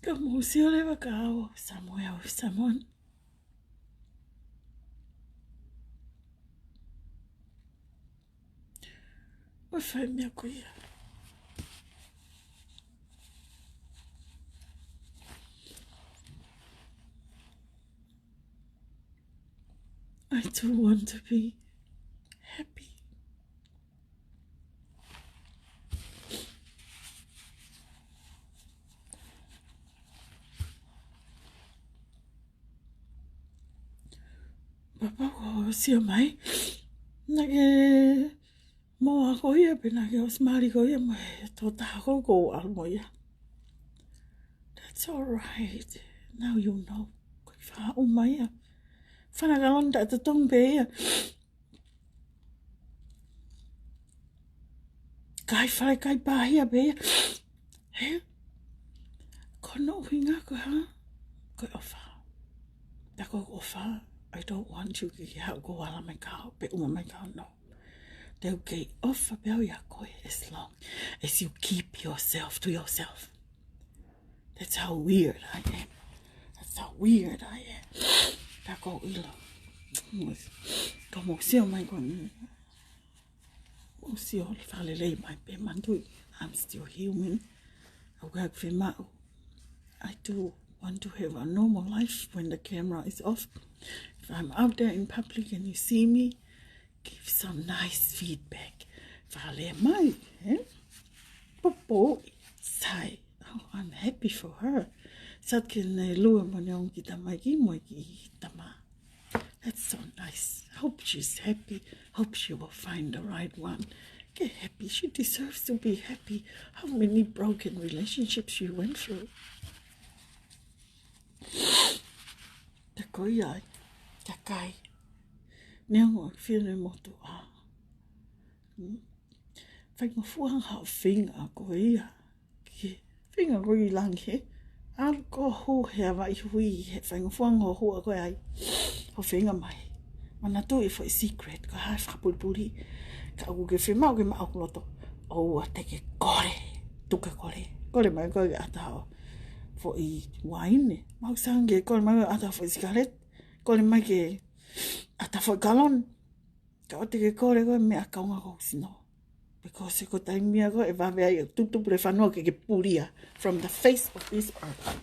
Ka museo lewa ka o Samuel Samon. Oi whai mea ko ia. I do want to be happy. Papa ko sia mai. Nage mo ako ia pe nage os mari ko ia mo to ta ko almo ia. That's all right. Now you know. Ko fa umaya. Fana galonda te tong pe ia. Kai whare kai pāhia pe ia. He? Kono hinga ko ha? Ko ofa. Tako ofa. I don't want you to go ala mai kao. Pe uma mai kao, no. Te okay ofa pe au ya koe as long as you keep yourself to yourself. That's how weird I am. That's how weird I am. Tako ilo. Como sio mai kon. O sio falelei mai pe mandui. I'm still human. Au gag fe mau. I do want to have a normal life when the camera is off. If I'm out there in public and you see me, give some nice feedback. Fale mai, eh? Popo, sai. Oh, I'm happy for her. Sat ke ne lua moniong ki tamai ki moi ki tama. That's so nice. Hope she's happy. Hope she will find the right one. Get happy. She deserves to be happy. How many broken relationships she went through. Te koi ai. Takai. Nyango feel mo to Fai mo fuang hao finga ko ia. Ki finga ko I lang he. Al ko hu he vai hui he fai mo fuang ho hu ko ai. Ho finga mai. Mana tu I foi secret ko ha fa pulpuli. Ka u ke fema ke ma ko loto. O te ke kore. Tu ke kore. Kore mai ko ata fo I wine. Mau sange ko mai ata fo cigarette. Ko mai ke ata fo galon. Ka o te ke kore ko me akaunga ko sino. Because ko tai mia ko e va vea tutu pre fano ke puria from the face of this earth.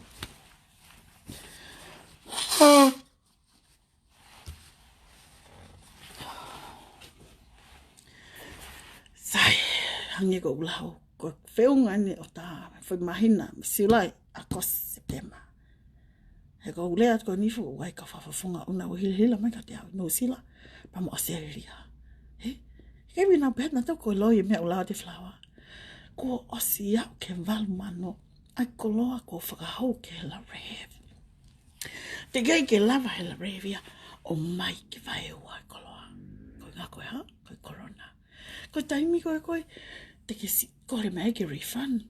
Sai hangi ko ulau ko feunga ni o ta foi mahina silai akos sepema. He ko ulea ko ni fu wai ka fafunga una o hila mai ka te no sila pa mo aseria. Kewi na bet na to ko loye me ula te flower. Ko osia ke val mano. Ai ko loa ko whakahau ke la rev. Te gai ke lava he la revia. O mai ke vai ua ko loa. Ko ngā koe ha? Ko corona. Ko taimi koe koe. Te ke si kore mai ke refund.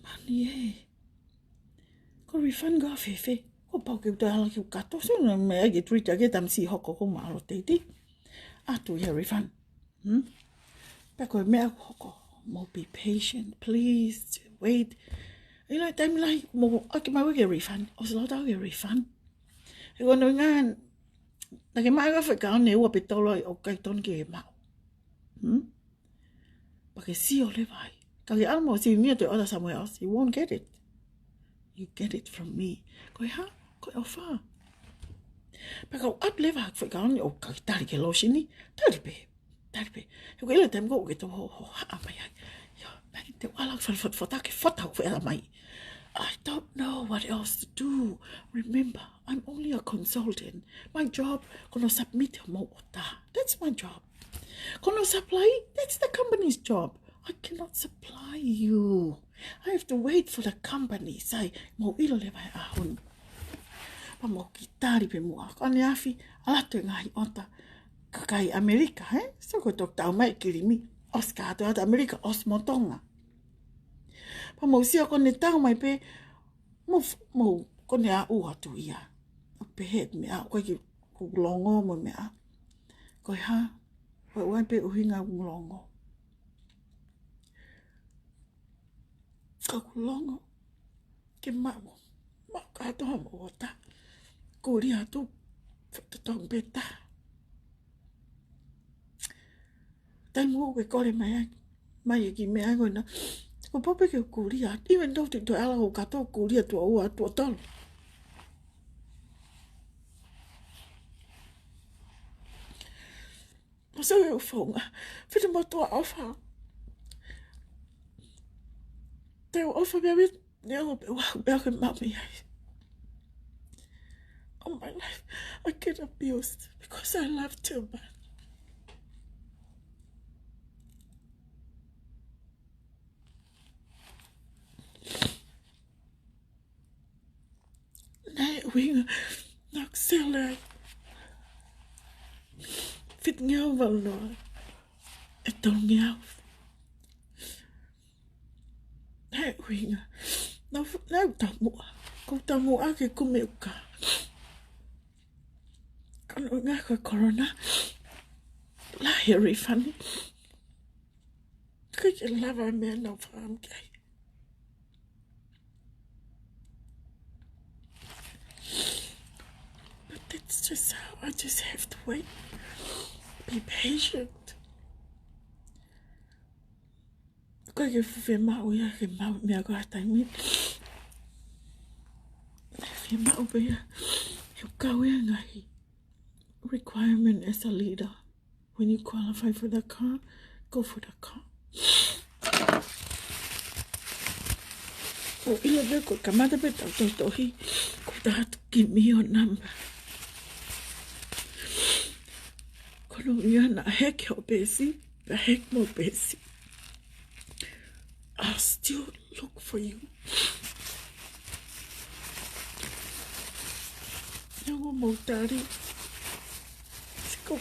Mani e. Ko refund ga fefe. Ko pau ke uta hala ki ukato. So na me agi trita ke tam si hoko ko maalo teiti. Atu ya refund. Peko mea hoko. Mo be patient, please. Wait. You know, time like mo aki mai ke refund. O slo tau ke refund. E kono ngan. Na ke mai ka whakao ne ua petolo o kai ton ke mau. Pa ke si o le vai. Ka ke almo si nia to other somewhere else. You won't get it. You get it from me. Koe ha? Koe o wha. Pa ka at le vai whakao ne o kai tari ke lo sini. Tari pe. Tarpe, eu ele tem go que to ho mai. Yo, mai te wala fota ke fota ko ela mai. I don't know what else to do. Remember, I'm only a consultant. My job kono submit mo ota. That's my job. Kono supply, that's the company's job. I cannot supply you. I have to wait for the company. Sai mo ilo le vai ahun. Pa mo kitari pe mo. Kani afi ala te ngai ota. Kakai Amerika, So ko tok tau mai kirimi. Os ka ato ata Amerika, os motonga. Pa mo sia ko ne tau mai pe, mo ko ne a ua tu ia. O pe het me a, koe ki kulongo mo me a. Koe ha, koe uai pe uhinga kulongo. Ka kulongo, ke mau, ka ato ha mo ota. Kuri atu, whatatong peta. Tai mo ke kore mai ki mea koe na. Ko pope ke kuria. Even though te ala ko kato kuria tua ua tua tolo. Masa e ufonga. Whita mo tua ofa. Te ofa mea wit. Nea o pe waku mea ke mami ai. All my life I get abused because I love too much. Nei winga nak sele fit ngau val no e tong ngau nei winga na tamu ake kumeuka kano nga ko corona la heri funny kike lava me no fam gay. It's just how I just have to wait. Be patient. Koe ke fuwe mau ia ke mau mea ko hatai mi. Fuwe mau pe ia. You kau ia ngai. Requirement as a leader. When you qualify for the car, go for the car. O ila me ko kamata pe tau tohi. Ko tahatu give me your number. Kono ia na hek o besi, the hek mo besi. I'll still look for you. Yango mo tari, Ko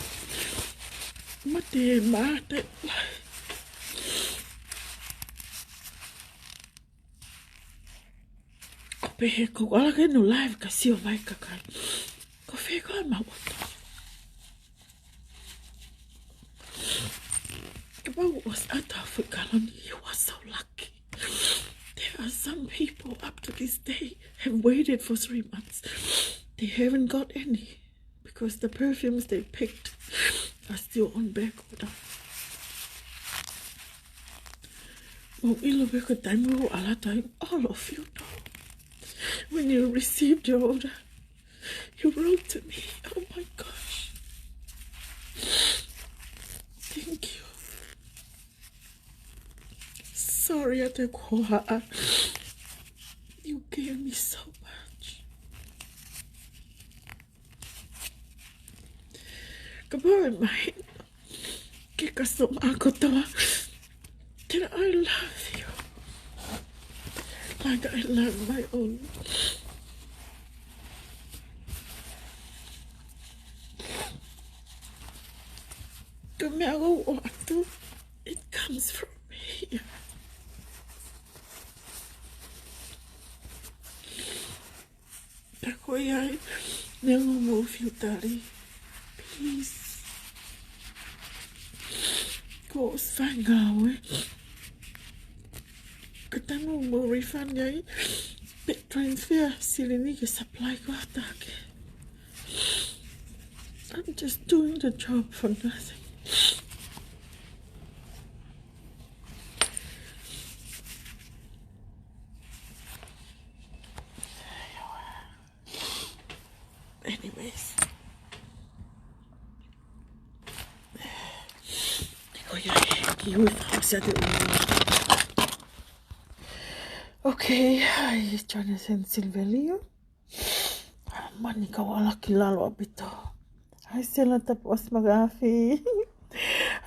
mate mate. Ko pehe ko ala ke no live ka sio vai ka kai. Ko fe ko ma wata. Kabo was at Africa, you are so lucky. There are some people up to this day have waited for 3 months. They haven't got any because the perfumes they picked are still on back order. All of you know. When you received your order, you wrote to me. Oh my gosh. Thank you. Sorry, Atekoha. You gave me so much. Kabawi mai. Kikasoma ako tawa. That I love you. Like I love my own. Tumiago waktu, it comes from here. Takoyai, never move you, Daddy. Please. Go find out. Katamo mo refund yai. Bit transfer, silini ke supply ko atake. I'm just doing the job for nothing. Anyways. Okay, hi, Jonathan Silvelio. Manika wala kilalo abito. Hi, sila tapos magafi.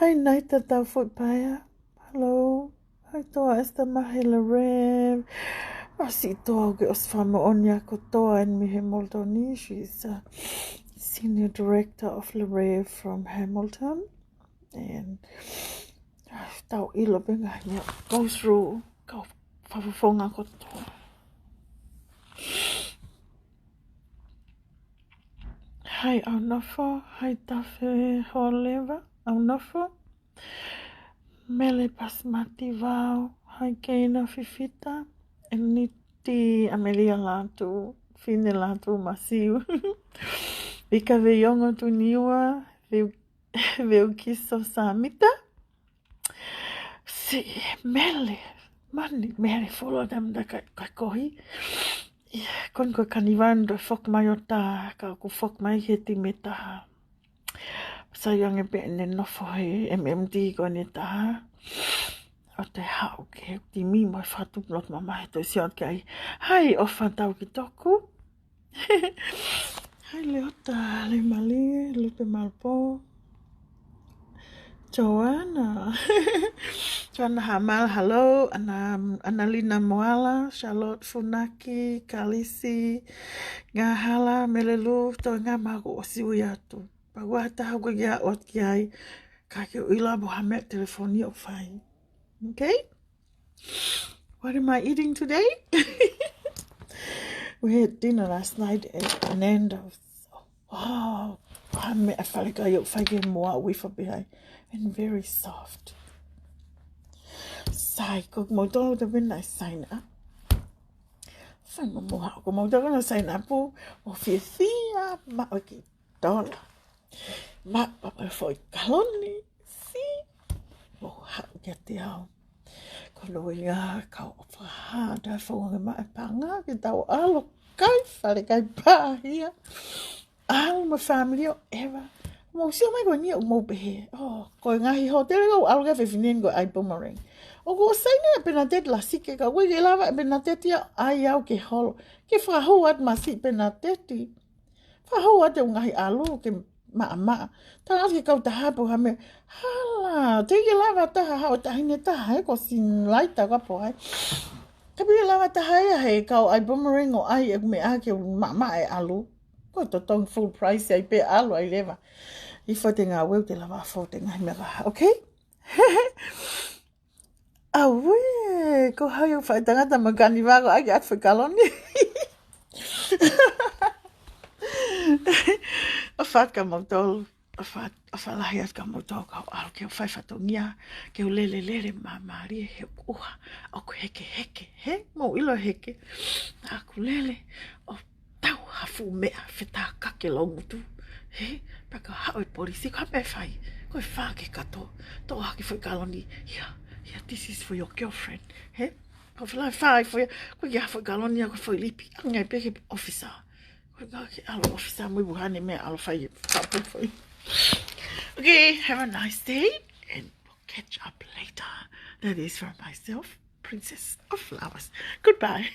Hi, Naita Tafut Paya. Hello. Hi, toa esta mahila rev. Asi toa ge osfama onya kotoa in mi Hamilton. She's a senior director of Larev from Hamilton. And tau ilo bengahnya go through go fafonga ko to. Hi Arnofo, hi Tafe Holeva, Arnofo, Mele Pasmati Vau, hi Keina Fifita, and Niti Amelia Latu, Fine Latu Masiu, Vika Veyongo Tuniwa, Veukiso Samita. Si Mele, mani Mele follow them da kakohi. Kon ko kanivan do fok mayota ka ku fok mai heti meta. Sayang e ne no foi MMD ko ne ta. Ate ha okay ti mi mai fatu blot mama to siot kai. Hai ofanta ki toku. Hai leota le mali lupe malpo. Joanna. Joanna Hamal, hello. Annalina Moala, Charlotte Funaki, Kalisi, Ngahala, Melelu, to ngamago osiwiatu. Pagwata hago ya ot kiai. Kake uila Mohammed telefoni of fine. Okay? What am I eating today? We had dinner last night at Anando's. Oh, I felt like I felt more away from behind. And very soft. Sai ko mo to the when I sign up. Fan mo ha ko mo to na sign up po oficia ma okay dollar. Ma pa foi kaloni si mo ha get down. Ko lo ya ka fa da fo ma panga ki tau alo kai fale kai pa here. All my family ever. Mo siya may gani mo behe. Oh, ko nga hi hotel ko alga fe finin go ai boomerang. O go sai na penatet la sike ka we lava penatet ya ai au ke hol. Ke fa ho at masi penateti. Fa ho at nga hi alu ke ma. Ta ke ka ta ha po ha me. Hala, te ke lava ta ha ta hine ta ha ko sin lai ta ka po ai. Ka bi lava ta ha he ka ai boomerang o ai me a ke ma ai alu. Ko to tong full price ai pe alu ai leva. I whatenga weu te lawa whatenga he mera, okay? Awe, ko hai o whai tangata magani wako ake at whakaloni. A whaka mautolu, a whalahi at ka mautolu ka alo ke o whai whatongia, ke o lele lele mamari he uha, o ko heke heke, he, mo ilo heke, a ko lele, o tau hafu mea wheta kake longu tu, he, paka hao e polisi, ka me whai, ko e whake kato, to haki whakaloni, yeah, this is for your girlfriend, he, ko whai for ya, ko ia whakaloni a ko whai lipi, angai peke officer, Alo officer muy buhani me alo fai. Okay, have a nice day and we'll catch up later. That is from myself, Princess of Flowers. Goodbye.